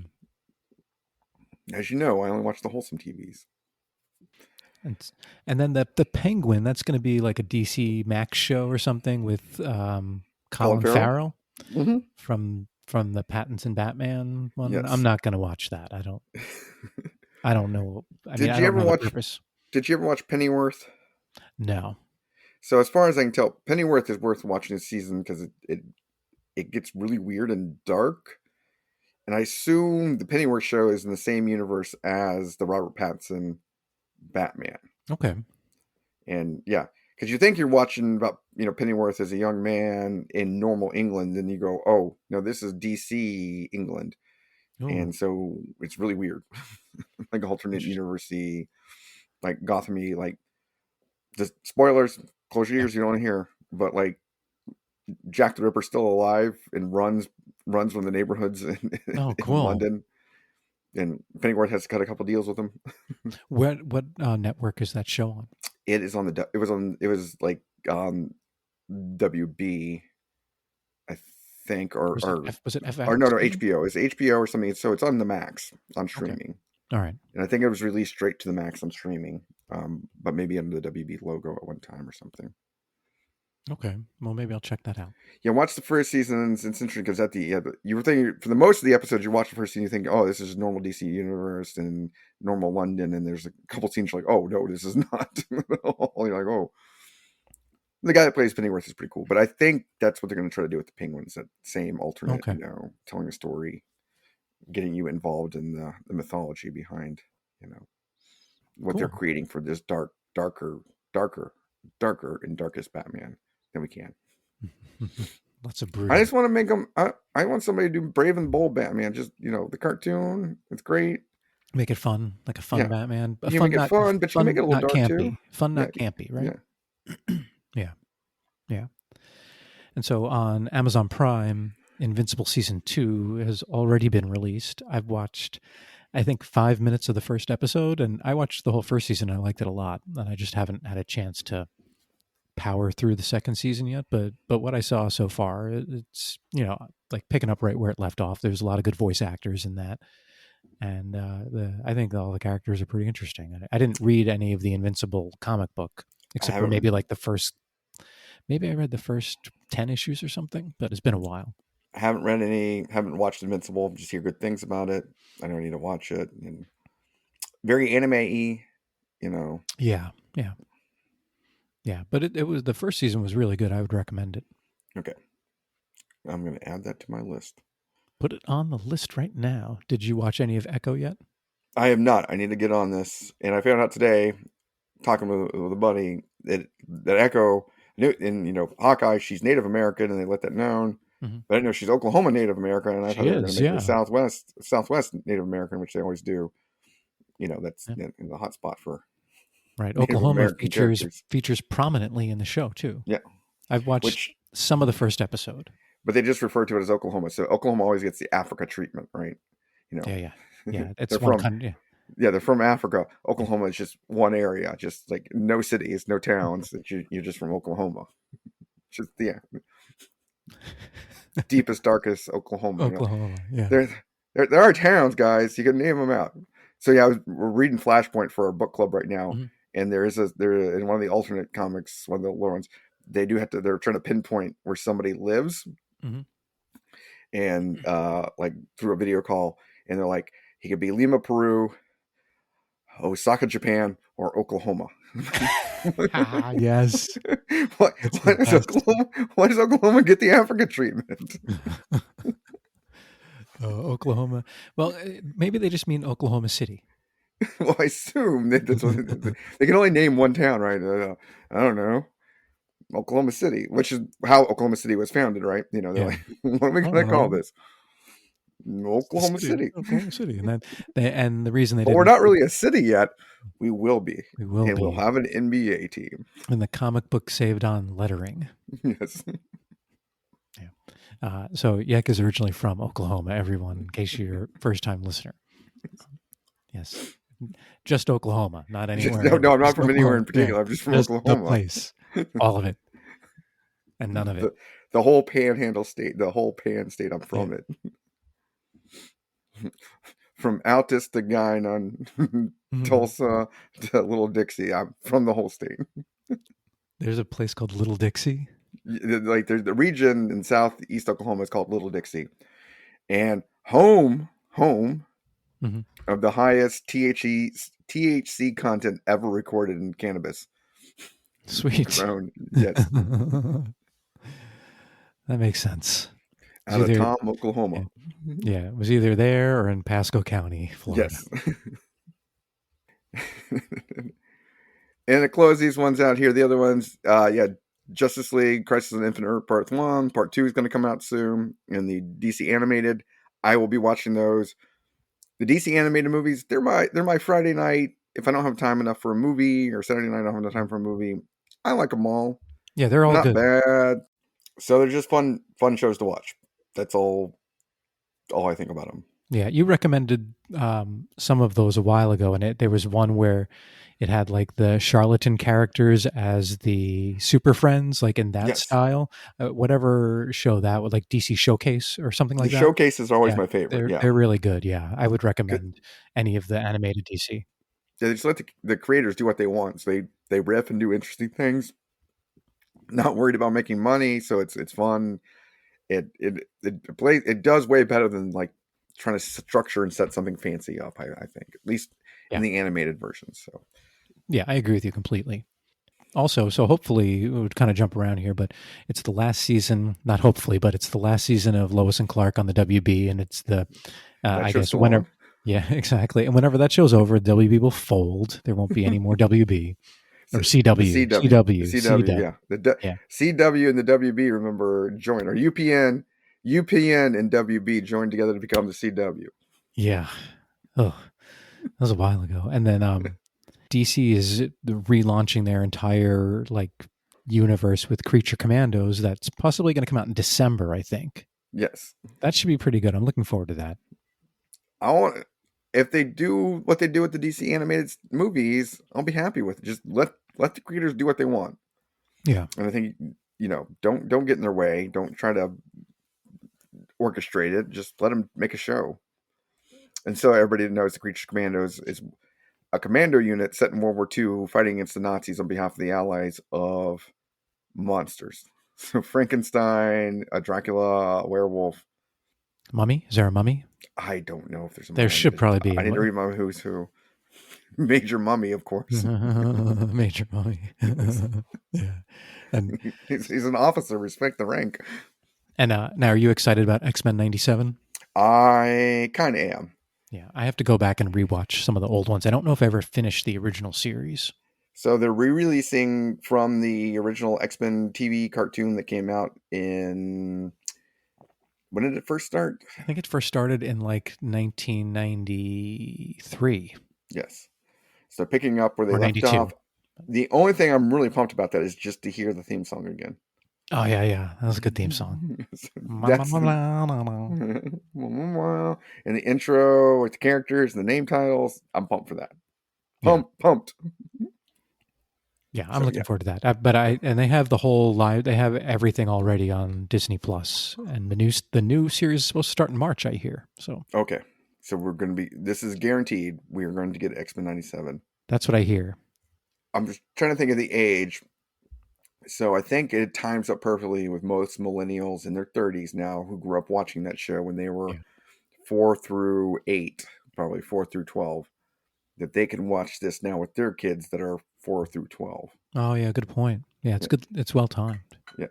As you know, I only watch the wholesome TVs. And then the Penguin, that's going to be like a DC Max show or something with Colin Farrell mm-hmm. from the Pattinson Batman one. Yes. I'm not going to watch that. I don't know. Did you ever watch Pennyworth? No. So as far as I can tell, Pennyworth is worth watching this season because it gets really weird and dark. And I assume the Pennyworth show is in the same universe as the Robert Pattinson Batman. Okay. And yeah, because you think you're watching about Pennyworth as a young man in normal England, and you go, oh no, this is DC England. Ooh. And so it's really weird, like alternate universe-y, like Gotham-y, like just spoilers. Close your ears, you don't want to hear. But like Jack the Ripper's still alive and runs one of the neighborhoods in London. And Pennyworth has cut a couple deals with him. What network is that show on? It is on it was like WB, I think, or was it FX? Or no, HBO. It's HBO or something. So it's on the Max on streaming. All right. And I think it was released straight to the Max on streaming, but maybe under the WB logo at one time or something. Okay. Well, maybe I'll check that out. Yeah, watch the first season. And it's interesting because you were thinking for the most of the episodes, you watch the first season, you think, oh, this is normal DC universe and normal London, and there's a couple scenes you're like, oh no, this is not. You're like, oh, the guy that plays Pennyworth is pretty cool, but I think that's what they're going to try to do with the Penguins. That same alternate, Okay. telling a story, getting you involved in the mythology behind, what they're Cool. creating for this darker, and darkest Batman than we can. Lots of I brooding. just want to make them. I want somebody to do Brave and Bold Batman. Just the cartoon. It's great. Make it fun, like a fun Yeah, Batman. A you can fun, make it fun, but you can make it a little not dark too. campy. Fun, Yeah, not campy, right? yeah. Yeah. Yeah. And so on Amazon Prime, Invincible Season 2 has already been released. I've watched, I think, 5 minutes of the first episode, and I watched the whole first season. I liked it a lot, and I just haven't had a chance to power through the second season yet. But what I saw so far, it's like picking up right where it left off. There's a lot of good voice actors in that, and I think all the characters are pretty interesting. I didn't read any of the Invincible comic book I except for haven't maybe like the first. Maybe I read the first 10 issues or something, but it's been a while. haven't read any. Haven't watched Invincible. Just hear good things about it. I don't need to watch it. And very anime-y. Yeah, yeah, yeah. But it was the first season was really good. I would recommend it. Okay, I'm going to add that to my list. Put it on the list right now. Did you watch any of Echo yet? I have not. I need to get on this. And I found out today, talking with a buddy, that Echo, in Hawkeye, she's Native American, and they let that known. Mm-hmm. But I didn't know she's Oklahoma Native American, and I thought She they were going is, to make her yeah. Southwest Native American, which they always do. That's Yeah. in the hot spot for Right. Native Oklahoma American characters. features prominently in the show too. Yeah, I've watched which, some of the first episode. but they just refer to it as Oklahoma. So Oklahoma always gets the Africa treatment, right? Yeah, yeah, yeah. It's They're one from country. they're from Africa. Yeah. Oklahoma is just one area, just like no cities, no towns. That you're just from Oklahoma. Just deepest, darkest Oklahoma. Oklahoma. Yeah. There are towns, guys. You can name them out. So yeah, we're reading Flashpoint for our book club right now, Mm-hmm. and there in one of the alternate comics, one of the lower ones, they're trying to pinpoint where somebody lives, Mm-hmm. and like through a video call, and they're like, he could be Lima, Peru, Osaka, Japan, or Oklahoma. Yes. Why does Oklahoma get the Africa treatment? Oklahoma. Well, maybe they just mean Oklahoma City. Well, I assume that's what they can only name one town, right? I don't know. Oklahoma City, which is how Oklahoma City was founded, right? They're Yeah. like, what are we I going to don't call know. this? Oklahoma City. Oklahoma City, and and the reason they But we're didn't. not really a city yet. We will be. We will And be. we'll have an NBA team. And the comic book saved on lettering. Yes. Yeah. So Yek is originally from Oklahoma, everyone, in case you're a first time listener. Yes. Just Oklahoma, not anywhere. No, I'm not Just from anywhere in Oklahoma. particular. Yeah. I'm just from Just Oklahoma. the place. All of it. And none of it. The whole panhandle state, the whole pan state, I'm from it. From Altus to Guinan, Mm-hmm. Tulsa to Little Dixie. I'm from the whole state. There's a place called Little Dixie. Like there's the region in southeast Oklahoma is called Little Dixie, and home Mm-hmm. of the highest THC content ever recorded in cannabis. Sweet. Grown, yes, That makes sense. out of Tom, Oklahoma. Yeah, it was either there or in Pasco County, Florida. Yes. And to close these ones out here, the other ones, Justice League, Crisis on Infinite Earth Part 1, Part 2 is going to come out soon, and the DC animated, I will be watching those. The DC animated movies, they're my Friday night. If I don't have time enough for a movie, or Saturday night I don't have enough time for a movie, I like them all. Yeah, they're all not good. bad. So they're just fun shows to watch. That's all I think about them. Yeah, you recommended some of those a while ago, and there was one where it had like the charlatan characters as the super friends, like in that Yes, style. Whatever show that would, like DC Showcase or something the like that. showcase is always Yeah, my favorite. Yeah, they're really good. Yeah, I would 'cause recommend any of the animated DC. they just let the creators do what they want. So they riff and do interesting things. Not worried about making money, so it's fun. It does way better than like trying to structure and set something fancy up. I think at least in Yeah, the animated version. So yeah, I agree with you completely. Also, so hopefully, we would kind of jump around here, but it's the last season, not hopefully, but it's the last season of Lois and Clark on the WB, and it's the, that I show's guess, still on. whenever, yeah, exactly. And whenever that show's over, WB will fold. There won't be any more WB or The CW, CW, the CW, CW, CW. yeah, Yeah. CW and the WB. Remember, join or UPN and WB joined together to become the CW. Yeah. Oh, that was a while ago. And then DC is relaunching their entire like universe with Creature Commandos. That's possibly going to come out in December, I think. Yes, That should be pretty good. I'm looking forward to that. I want. If they do what they do with the DC animated movies, I'll be happy with it. Just let the creators do what they want. Yeah. And I think don't get in their way. Don't try to orchestrate it. Just let them make a show. And so everybody knows the Creature Commandos is a commando unit set in World War II fighting against the Nazis on behalf of the Allies of monsters. So Frankenstein, a Dracula, a werewolf. Mummy? Is there a mummy? I don't know if there's a There mummy. should probably be I a need to read my Who's Who. Major Mummy, of course. major mummy. Yes. Yeah. And He's an officer. Respect the rank. now are you excited about X-Men 97? I kind of am. Yeah, I have to go back and rewatch some of the old ones. I don't know if I ever finished the original series. So they're re-releasing from the original X-Men TV cartoon that came out in when did it first start? I think it first started in like 1993 Yes. So picking up where they or left 92. off. The only thing I'm really pumped about that is just to hear the theme song again. Oh yeah, yeah. That was a good theme song. That's and the intro with the characters and the name titles. I'm pumped for that. Yeah. Pumped. Yeah, I'm So looking yeah, forward to that. But and they have the whole live. They have everything already on Disney Plus, and the new series is supposed to start in March. I hear. So okay. So we're going to be. This is guaranteed. We are going to get X-Men '97. that's what I hear. I'm just trying to think of the age. So I think it times up perfectly with most millennials in their 30s now who grew up watching that show when they were Yeah. 4 through 8, probably 4 through 12. That they can watch this now with their kids that are 4 through 12. Oh yeah, good point. Yeah, it's Yeah, good. It's well timed. yeah.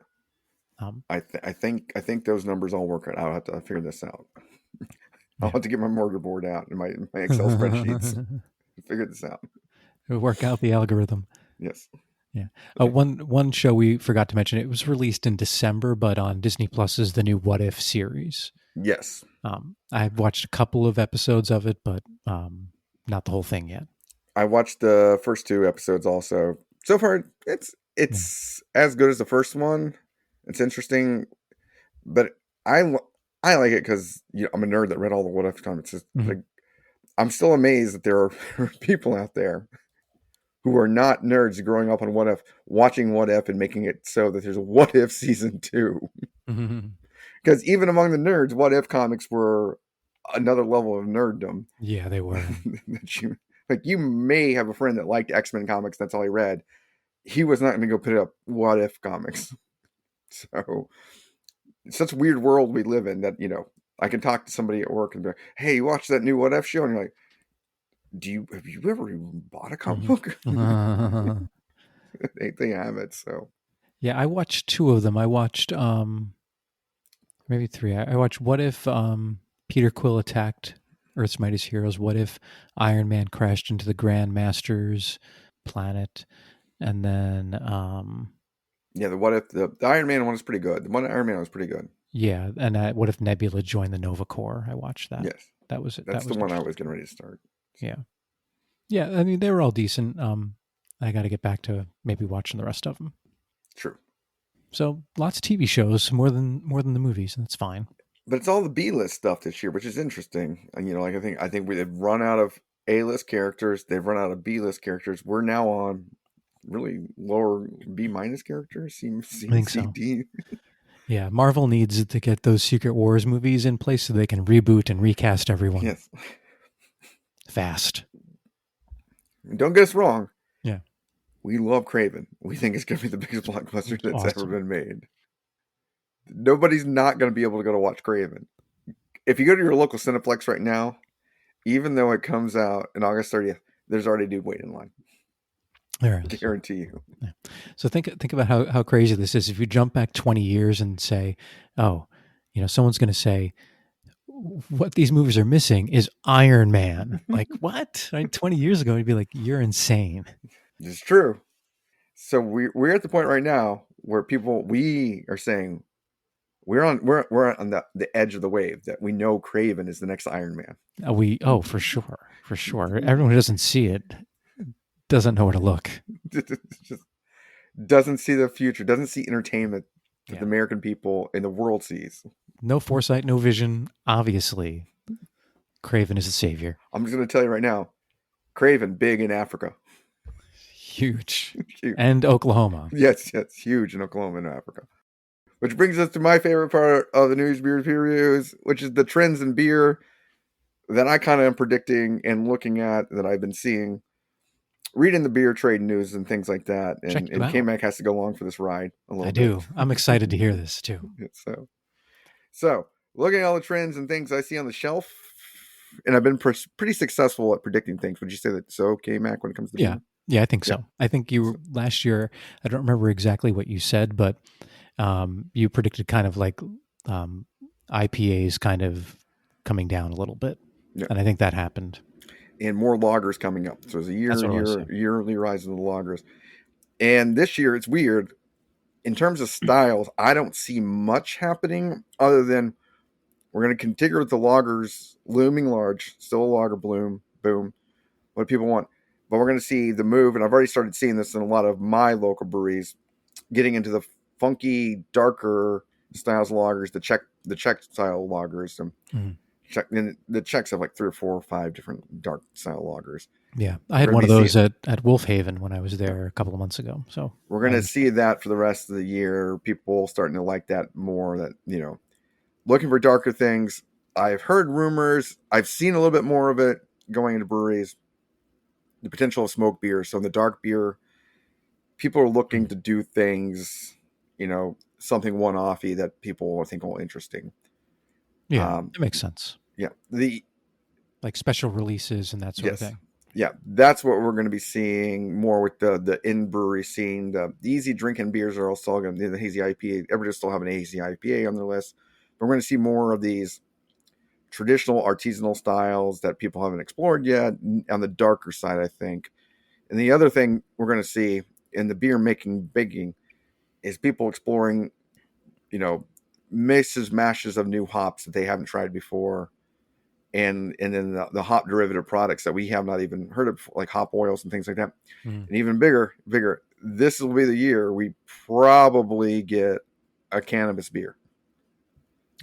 Um, I think those numbers all work out. I'll have to figure this out. I'll yeah. have to get my mortar board out and my Excel spreadsheets to figure this out. Work out the algorithm. Yes. Yeah. Okay. One show we forgot to mention. It was released in December, but on Disney Plus is the new What If series. Yes. I've watched a couple of episodes of it, but not the whole thing yet. I watched the first 2 episodes also. So far, Yeah. it's as good as the first one. It's interesting, but I I like it because I'm a nerd that read all the What If comics. It's Mhm. like I'm still amazed that there are people out there who are not nerds growing up on What If, watching What If and making it so that there's a What If season 2. Mhm. Because even among the nerds, What If comics were another level of nerddom. Yeah, they were. That you may have a friend that liked X-Men comics. That's all he read. He was not going to go pick up What If comics. So it's such a weird world we live in that I can talk to somebody at work and be like, "Hey, you watch that new What If show?" And you're like, have you ever even bought a comic book?" Mhm. They have it. So Yeah, I watched two of them. I watched maybe three. I watched What If Peter Quill attacked Earth's Mightiest Heroes? What if Iron Man crashed into the Grandmaster's planet? And then yeah, the What If the Iron Man one was pretty good. The one Iron Man was pretty good. yeah, and what if Nebula joined the Nova Corps? I watched that. Yes, That was it. that's That the was one I was interesting. getting ready to start. So, Yeah. Yeah, I mean they were all decent. I got to get back to maybe watching the rest of them. true. So lots of TV shows, more than the movies, and that's fine. but it's all the B list stuff this year, which is interesting. And I think they've run out of A list characters. They've run out of B list characters. We're now on really lower B minus characters. I think C so. D. Yeah, Marvel needs to get those Secret Wars movies in place so they can reboot and recast everyone Yes. fast. Don't get us wrong. Yeah, We love Kraven. We think it's going to be the biggest blockbuster that's ever awesome. been made. Nobody's not going to be able to go to watch Kraven. If you go to your local Cineplex right now, even though it comes out on August 30th, there's already a dude waiting in line. There is. Guarantee you. Yeah. So think about how crazy this is. If you jump back 20 years and say, oh, someone's going to say, what these movies are missing is Iron Man. Like, what? 20 years ago, you'd be like, you're insane. It's true. So we're at the point right now where we are saying we're on the edge of the wave that we know Kraven is the next Iron Man. For sure. Everyone who doesn't see it doesn't know where to look. Just doesn't see the future, doesn't see entertainment that Yeah. the American people in the world sees. No foresight, no vision. Obviously, Kraven is the savior. I'm just going to tell you right now, Kraven big in Africa. Huge. Huge. And Oklahoma. Yes, huge in Oklahoma and Africa. Which brings us to my favorite part of the news beer reviews, which is the trends in beer that I kind of am predicting and looking at that I've been seeing, reading the beer trade news and things like that. Check And you out. K-Mac has to go along for this ride a little I bit. do. I'm excited to hear this too. So looking at all the trends and things I see on the shelf, and I've been pretty successful at predicting things. Would you say that so, K-Mac, when it comes to beer? Yeah, I think so. I think last year, I don't remember exactly what you said, but you predicted kind of like IPAs kind of coming down a little bit. Yeah. And I think that happened. And more lagers coming up. So there's a yearly rise in the lagers. And this year, it's weird. In terms of styles, I don't see much happening other than we're going to continue with the lagers looming large, still a lager boom, what people want. But we're going to see the move, and I've already started seeing this in a lot of my local breweries, getting into the funky, darker styles of lagers, the Czech style lagers. And the Czechs have like 3 or 4 or 5 different dark style lagers. Yeah, I had one of those at Wolfhaven when I was there a couple of months ago. So we're going to see that for the rest of the year. People starting to like that more. That looking for darker things. I've heard rumors. I've seen a little bit more of it going into breweries. The potential of smoke beer. So in the dark beer, people are looking to do things, something one-offy that people think are interesting. Yeah, that makes sense. Yeah, like special releases and that sort of thing. Yeah, that's what we're going to be seeing more with the in-brewery scene. The easy drinking beers are also going to be the hazy IPA. Everybody's still having a hazy IPA on their list. But we're going to see more of these traditional artisanal styles that people haven't explored yet on the darker side, I think. And the other thing we're going to see in the beer making bigging is people exploring, mixes, mashes of new hops that they haven't tried before. And then the hop derivative products that we have not even heard of, like hop oils and things like that. And even bigger, this will be the year we probably get a cannabis beer.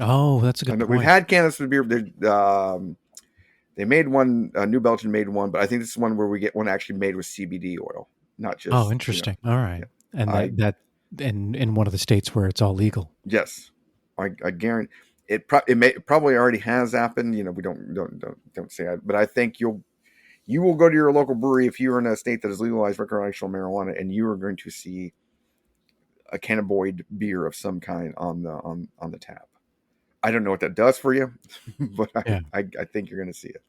Oh, that's a good point. We've had cannabis beer. They made one, New Belgium made one, but I think this is one where we get one actually made with CBD oil, not just. Oh, interesting. All right. Yeah. And that in one of the states where it's all legal. Yes. I guarantee. It probably already has happened. We don't say that, but I think you will go to your local brewery if you're in a state that has legalized recreational marijuana, and you are going to see a cannabinoid beer of some kind on the tap. I don't know what that does for you, but I think you're going to see it.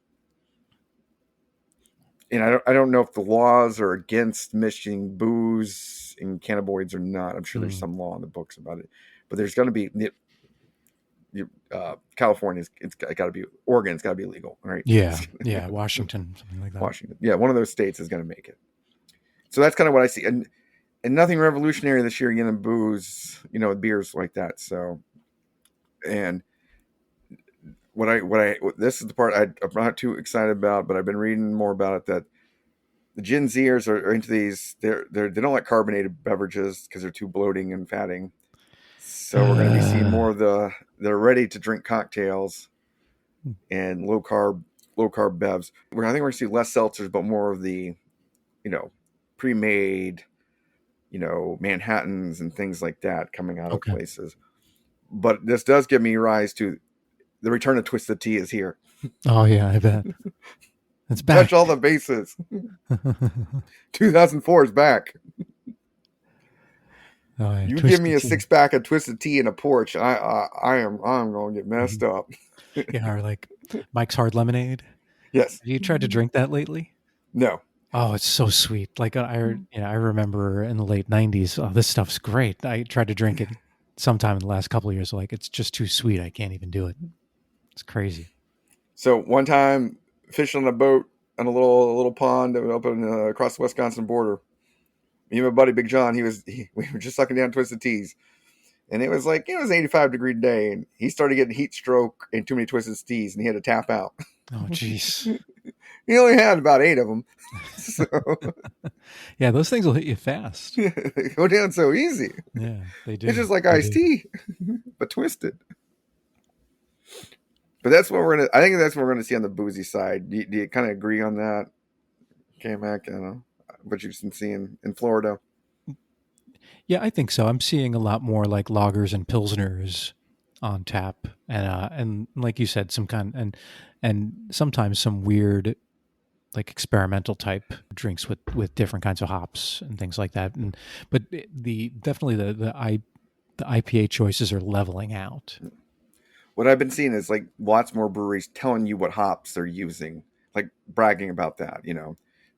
And I don't know if the laws are against mixing booze and cannabinoids or not. I'm sure there's some law in the books about it, but there's going to be. California, it's got to be. Oregon's got to be legal, right? Yeah, Washington, something like that. Washington, one of those states is going to make it. So that's kind of what I see, and nothing revolutionary this year in booze, beers like that. So, and this is the part I'm not too excited about, but I've been reading more about it, that the Gen Zers are into these. They don't like carbonated beverages because they're too bloating and fatting. So we're going to be seeing more of the ready to drink cocktails and low carb bevs. I think we're going to see less seltzers, but more of the, pre-made, Manhattans and things like that coming out of Okay. places. But this does give me rise to the return of Twisted Tea is here. Oh yeah, I bet it's Touch back. all the bases. 2004 is back. Oh yeah, You give me Twisted a Tea. 6-pack of Twisted Tea in a porch, I'm going to get messed Mhm. up. Yeah, or like Mike's Hard Lemonade. Yes. Have you tried to drink that lately? No. Oh, it's so sweet. Like I remember in the late '90s. Oh, this stuff's great. I tried to drink it sometime in the last couple of years. Like it's just too sweet. I can't even do it. It's crazy. So one time fishing on a boat on a little pond that was up across the Wisconsin border. Me and my buddy Big John, we were just sucking down Twisted Teas, and it was 85-degree day, and he started getting heat stroke and too many Twisted Teas, and he had to tap out. Oh, jeez. He only had about 8 of them, so Yeah, those things will hit you fast. they go down so easy. Yeah, they It's do. just like They iced do. tea, but twisted. But that's what we're gonna. I think that's what we're gonna see on the boozy side. Do you kind of agree on that, K-Mac? I don't know what you've been seeing in Florida. Yeah, I think so. I'm seeing a lot more like lagers and pilsners on tap, and like you said, and sometimes some weird like experimental type drinks with different kinds of hops and things like that. And but the definitely the IPA choices are leveling out. What I've been seeing is like lots more breweries telling you what hops they're using, like bragging about that.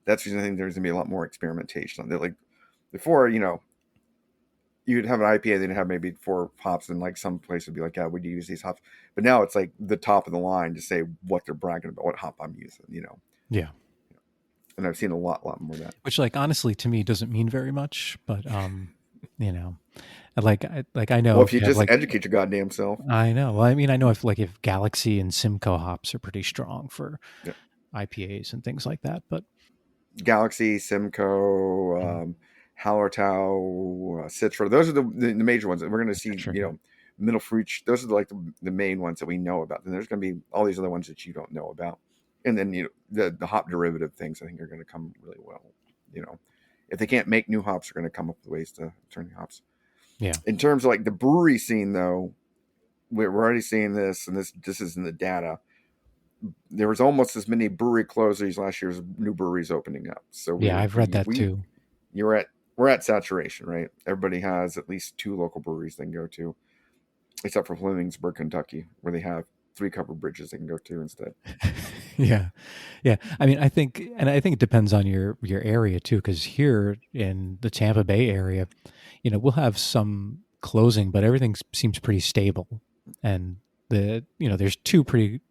That's the thing. There's gonna be a lot more experimentation on that. Like before, you'd have an IPA, then have maybe 4 hops, and like some place would be like, yeah, we do use these hops. But now it's like the top of the line to say what they're bragging about, what hop I'm using. Yeah, And I've seen a lot more of that. which like honestly to me doesn't mean very much, but you know, I know Well, if if you you have just like educate your goddamn self. I know. Well, I mean, I know if Galaxy and Simcoe hops are pretty strong for Yeah. IPAs and things like that, but Galaxy, Simcoe, mm, Hallertau, Citra. Those are the major ones that we're going to see. sure, yeah. Middle fruit. Those are like the main ones that we know about. Then there's going to be all these other ones that you don't know about, and then the hop derivative things I think are going to come really well. If they can't make new hops, they're going to come up with ways to turn the hops. Yeah. In terms of like the brewery scene, though, we're already seeing this, and this is in the data. There was almost as many brewery closures last year as new breweries opening up. So Yeah, I've read that too. you're at we're at saturation, right? Everybody has at least 2 local breweries they can go to, except for Flemingsburg, Kentucky, where they have 3 covered bridges they can go to instead. Yeah. Yeah. I mean, I think it depends on your area too, because here in the Tampa Bay area, we'll have some closing, but everything seems pretty stable. And there's two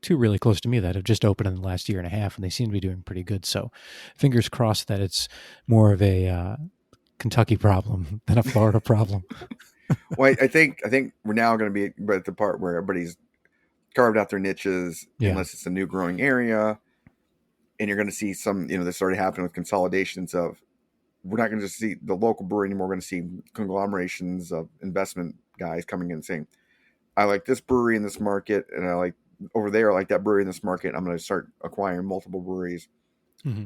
really close to me that have just opened in the last year and a half, and they seem to be doing pretty good. So, fingers crossed that it's more of a Kentucky problem than a Florida problem. Well, I think we're now going to be at the part where everybody's carved out their niches, Yeah. unless it's a new growing area, and you're going to see some. This already happened with consolidations of. We're not going to just see the local brewery anymore. We're going to see conglomerations of investment guys coming in and saying, I like this brewery in this market, and I like over there, I like that brewery in this market. I'm going to start acquiring multiple breweries Mm-hmm.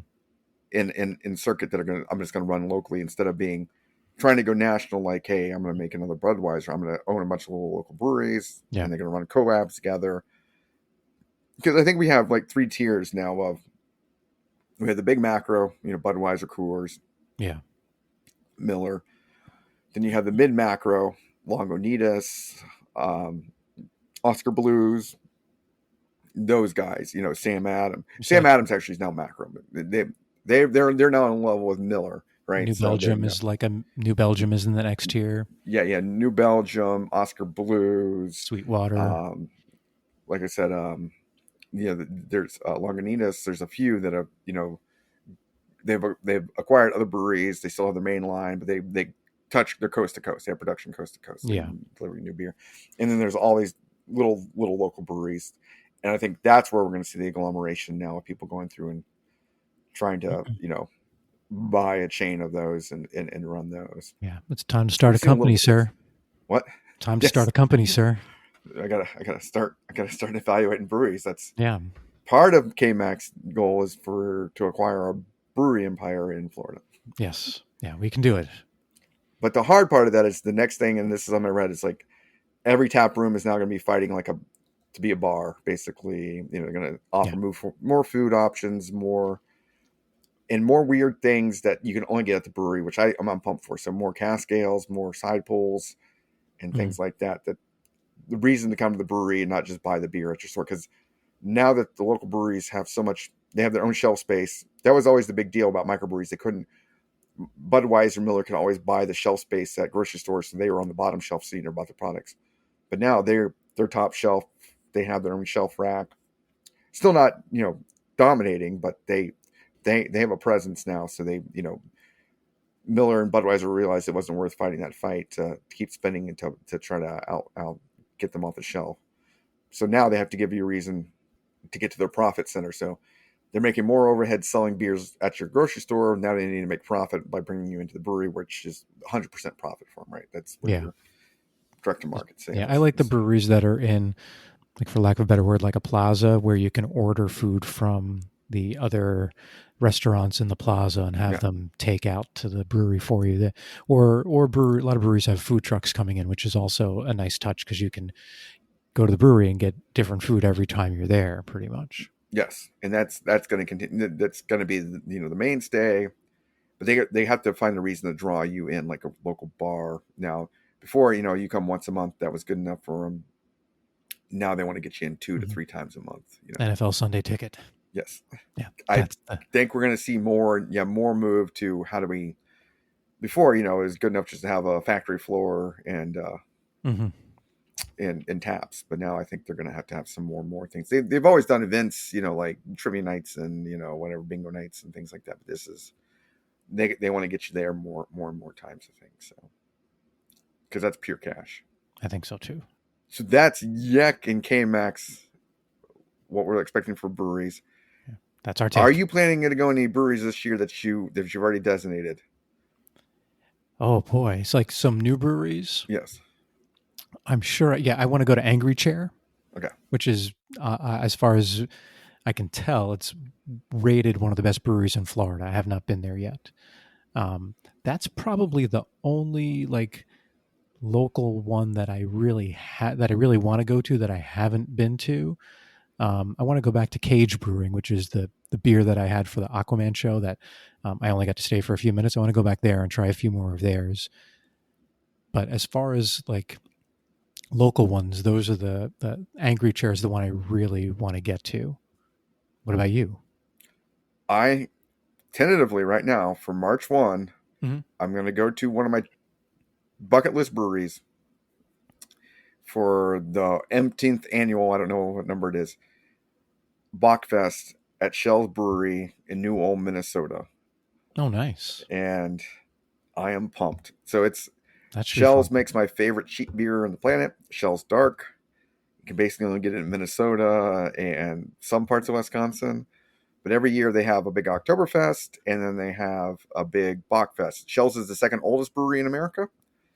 in circuit that I'm just going to run locally instead of trying to go national. Like, hey, I'm going to make another Budweiser. I'm going to own a bunch of little local breweries, Yeah. and they're going to run collabs together. Because I think we have like 3 tiers now of we have the big macro, Budweiser, Coors, Yeah. Miller. Then you have the mid macro, Lagunitas, um, Oscar Blues, those guys. Sam Adams. So Sam like Adams actually is now macro, but they're now on level with Miller, right? New So there Belgium you go. is like a New Belgium is in the next tier. Yeah. New Belgium, Oscar Blues. Sweetwater. Um, like I said, there's Lagunitas. There's a few that have they've acquired other breweries. They still have their main line, but they touch their coast to coast. They have production coast to coast. Yeah. And delivering new beer, and then there's all these little local breweries, and I think that's where we're going to see the agglomeration now of people going through and trying to buy a chain of those and run those. Yeah. It's time to start We've a seen a little company, sir. what? Time to start Yes, a company, sir. I gotta start evaluating breweries. That's Yeah. part of KMAC's goal is to acquire a brewery empire in Florida. Yes. Yeah, we can do it. But the hard part of that is the next thing, and this is on my read. It's like every tap room is now going to be fighting to be a bar, basically. They're going to offer Yeah. more food options, more weird things that you can only get at the brewery, which I'm pumped for. So more cask ales, more side pulls, and Mhm. things like that. That the reason to come to the brewery and not just buy the beer at your store, because now that the local breweries have they have their own shelf space. That was always the big deal about microbreweries. They couldn't. Budweiser, Miller can always buy the shelf space at grocery stores, so they were on the bottom shelf seeing about the products. But now they're top shelf. They have their own shelf rack. Still not dominating, but they have a presence now. So Miller and Budweiser realized it wasn't worth fighting that fight to keep spending and to try to out get them off the shelf. So now they have to give you a reason to get to their profit center. So they're making more overhead selling beers at your grocery store. Now they need to make profit by bringing you into the brewery, which is 100% profit for them, right? That's where Yeah. your direct to market Yeah. I sales. like the breweries that are in, like, for lack of a better word, like a plaza where you can order food from the other restaurants in the plaza and have Yeah. them take out to the brewery for you. A lot of breweries have food trucks coming in, which is also a nice touch because you can go to the brewery and get different food every time you're there, pretty much. Yes, and that's going to continue. That's going to be the mainstay. But they have to find a reason to draw you in, like a local bar. Now, before you come once a month, that was good enough for them. Now they want to get you in 2 to 3 times a month. NFL Sunday ticket. Yes, Yeah, I that's the think we're going to see more move to how do we. Before it was good enough just to have a factory floor and hmm and taps, but now I think they're going to have some more things. They've always done events, like trivia nights and whatever bingo nights and things like that. But this is they want to get you there more and more times, I think. So because that's pure cash. I think so too. So that's Yek and K Max. What we're expecting for breweries. Yeah, that's our Are take. you planning to go any breweries this year that you've already designated? Oh boy, it's like some new breweries. Yes. I'm sure. Yeah, I want to go to Angry Chair, Okay. which is, as far as I can tell, it's rated one of the best breweries in Florida. I have not been there yet. That's probably the only like local one that I really want to go to that I haven't been to. I want to go back to Cage Brewing, which is the beer that I had for the Aquaman show. That I only got to stay for a few minutes. I want to go back there and try a few more of theirs. But as far as like local ones, those are the Angry Chair is the one I really want to get to. What about you? I tentatively right now for March 1, Mm-hmm. I'm going to go to one of my bucket list breweries for the 18th annual. I don't know what number it is. Bachfest at Shell's Brewery in New Ulm, Minnesota, Oh, nice. and I am pumped. So it's That should be fun. Shell's makes my favorite cheap beer on the planet. Shell's Dark. You can basically only get it in Minnesota and some parts of Wisconsin. But every year they have a big Oktoberfest and then they have a big Bachfest. Shell's is the second oldest brewery in America,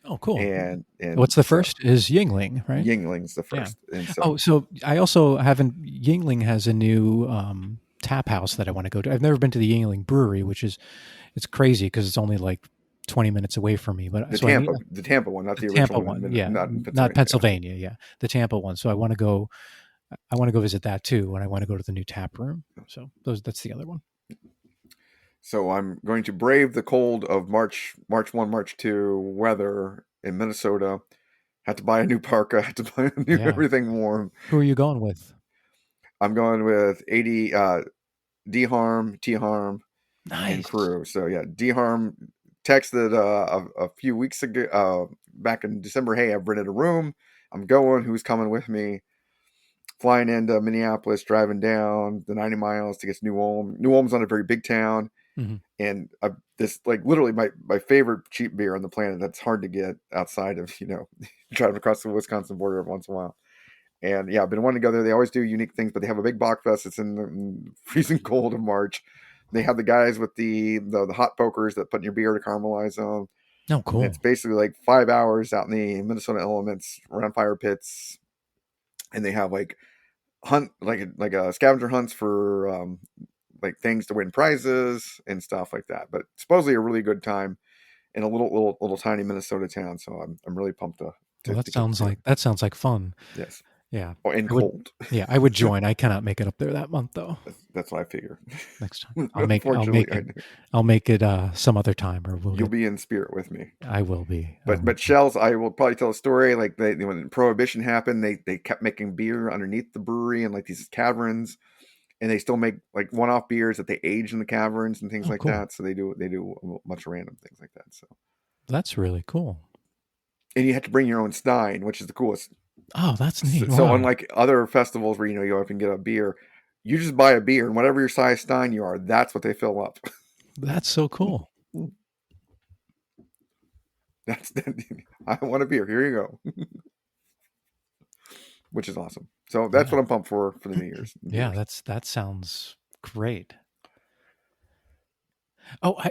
Oh, cool. and What's the so first? Is Yingling, right? Yingling's the Yeah. first. And Oh, so so I also haven't. Yingling has a new tap house that I want to go to. I've never been to the Yingling Brewery, which is it's crazy because it's only like 20 minutes away from me. But so I need The Tampa one, not the the Tampa original one, one. Yeah, not in not Pennsylvania. Pennsylvania. Yeah, the Tampa one. So I want to go. I want to go visit that too, and I want to go to the new tap room. So that's the other one. So I'm going to brave the cold of March 1, March 2 weather in Minnesota. Had to buy a new parka. Had to buy a new Yeah. everything warm. Who are you going with? I'm going with 80 D Harm, T Harm, and Nice. crew. So yeah, D Harm texted a few weeks ago, back in December. Hey, I've rented a room. I'm going. Who's coming with me? Flying into Minneapolis, driving down the 90 miles to get to New Ulm. New Ulm's not a very big town. Mm-hmm. And this like literally my favorite cheap beer on the planet that's hard to get outside of driving across the Wisconsin border every once in a while. And yeah, I've been wanting to go there. They always do unique things, but they have a big Bachfest. It's in the freezing cold of March. They have the guys with the hot pokers that put in your beer to caramelize them. Oh, And it's cool. basically like 5 hours out in the Minnesota elements around fire pits, and they have like a scavenger hunts for like things to win prizes and stuff like that. But supposedly a really good time in a little tiny Minnesota town. So I'm really pumped Well, to get to. that sounds like fun. Yes. Yeah, Oh, and I would. cold. Yeah, I would join. I cannot make it up there that month though. That's what I figure. Next time, Unfortunately, I'll make it some other time, or we'll you'll get. be in spirit with me. I will be. But shells, I will probably tell a story. Like when Prohibition happened, they kept making beer underneath the brewery and like these caverns, and they still make like one-off beers that they age in the caverns and things Oh, like cool. that. So they do a bunch of random things like that. So, That's really cool. and you have to bring your own stein, which is the coolest. Oh, that's So, neat. so Wow, unlike other festivals where you go up and get a beer, you just buy a beer and whatever your size stein you are, that's what they fill up. that's so cool. That's I want a beer. Here you go, which is awesome. So that's Yeah, what I'm pumped for the New Year's yeah. beers. That sounds great. Oh,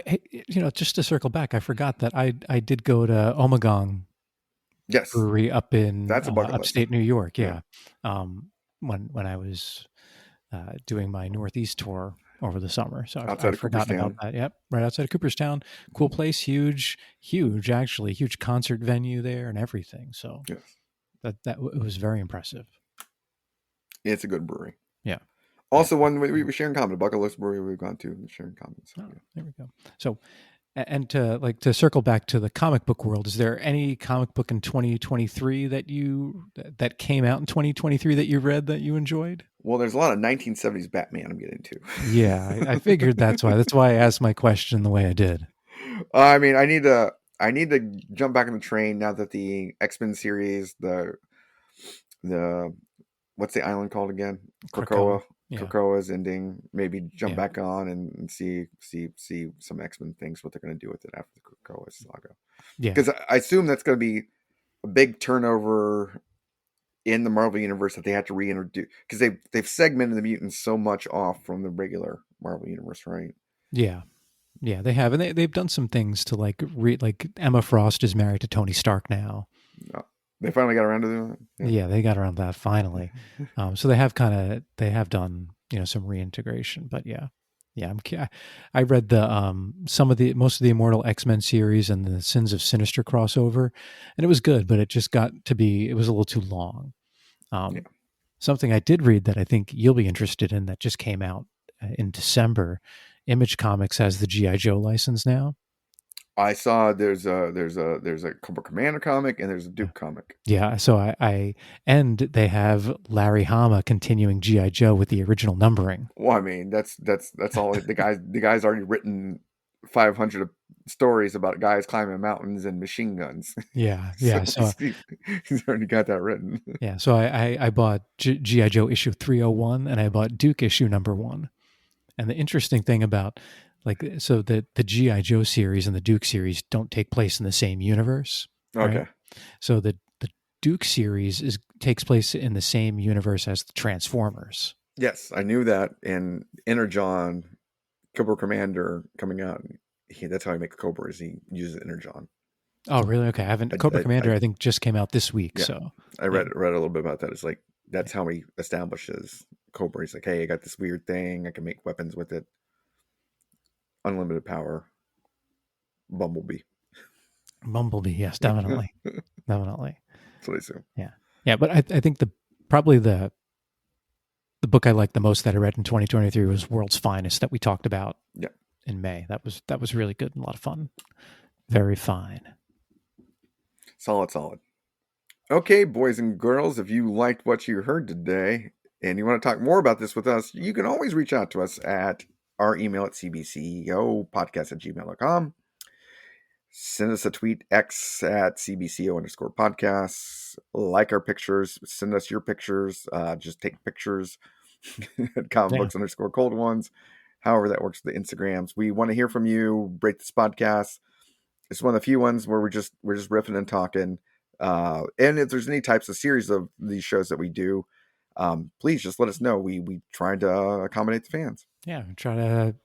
just to circle back, I forgot that I did go to Ommegang Yes, Brewery up in that's a bucket list. upstate New York. Yeah, Yeah, when I was doing my Northeast tour over the summer, so outside I've of forgotten about Cooperstown. that. Yep, right outside of Cooperstown, cool place, huge, actually, huge concert venue there and everything. So Yes, it was very impressive. it's a good brewery. Yeah, yeah. Also, one we share in common. A bucket list brewery we've gone to, we share in common. So, Oh, yeah. there we go. So, and to circle back to the comic book world, is there any comic book in 2023 that came out in 2023 that you read that you enjoyed? Well, there's a lot of 1970s Batman I'm getting to. Yeah, I figured that's why. That's why I asked my question the way I did. I mean, I need to jump back on the train now that the X-Men series, the what's the island called again? Krakoa. Krakoa. Yeah, Krakoa is ending. Maybe jump yeah, back on and see some X-Men things, what they're going to do with it after the Krakoa saga. yeah, Because I assume that's going to be a big turnover in the Marvel universe that they had to reintroduce, because they've segmented the mutants so much off from the regular Marvel universe, right? yeah, yeah. They have, and they've done some things to like Emma Frost is married to Tony Stark now. No. They finally got around to doing it. Yeah, they got around that finally. So they have done some reintegration, but yeah, yeah. I read the most of the Immortal X-Men series and the Sins of Sinister crossover, and it was good, but it just got to be it was a little too long. Yeah. Um, Something I did read that I think you'll be interested in that just came out in December. Image Comics has the GI Joe license now. I saw there's a Cobra Commander comic and there's a Yeah. Duke comic. Yeah, so and they have Larry Hama continuing GI Joe with the original numbering. Well, I mean, that's all the guy's already written 500 stories about guys climbing mountains and machine guns. Yeah, So yeah. So he's already got that written. yeah, so I bought GI Joe issue 301 and I bought Duke issue number 1. And the interesting thing about so the GI Joe series and the Duke series don't take place in the same universe, right? Okay. So the Duke series takes place in the same universe as the Transformers. Yes, I knew that. And Energon, Cobra Commander coming out. That's how he makes Cobras. He uses Energon. Oh, really? Okay. I haven't Cobra I Commander I think just came out this week, Yeah, so I yeah. read a little bit about that. It's like that's how he establishes Cobra. He's like, hey, I got this weird thing. I can make weapons with it. Unlimited power. Bumblebee. Bumblebee, yes, That's definitely. Definitely. what I assume. Yeah. Yeah, but I think probably the book I liked the most that I read in 2023 was World's Finest that we talked about Yeah. in May. That was really good and a lot of fun. Very fine. Solid. Okay, boys and girls, if you liked what you heard today and you want to talk more about this with us, you can always reach out to us at our email at cbcopodcast@gmail.com. Send us a tweet, X at cbco_podcasts. Like our pictures. Send us your pictures. Just take pictures at comic Yeah. books _cold ones. However that works with the Instagrams. We want to hear from you. Rate this podcast. It's one of the few ones where we're just riffing and talking. And if there's any types of series of these shows that we do, please just let us know. We try to accommodate the fans. Yeah. Try to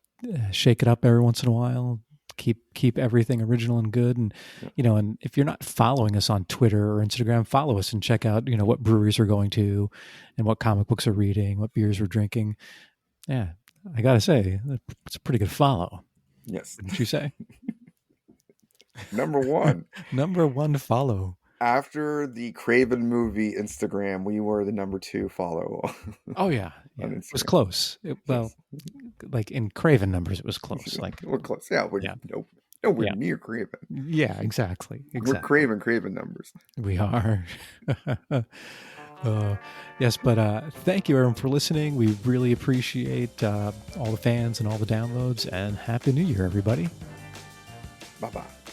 shake it up every once in a while. keep everything original and good. And and if you're not following us on Twitter or Instagram, follow us and check out what breweries we're going to, and what comic books we're reading, what beers we're drinking. Yeah, I gotta say it's a pretty good follow. Yes. Wouldn't you say? Number one. Number one follow. After the Kraven movie Instagram, we were the number 2 follow. Oh yeah. On It was Instagram. close. Like in Kraven numbers, it was close. Like we're close. Yeah, we're nowhere near Kraven. Yeah, exactly. We're Kraven numbers. We are. Yes, but thank you everyone for listening. We really appreciate all the fans and all the downloads, and Happy New Year, everybody. Bye-bye.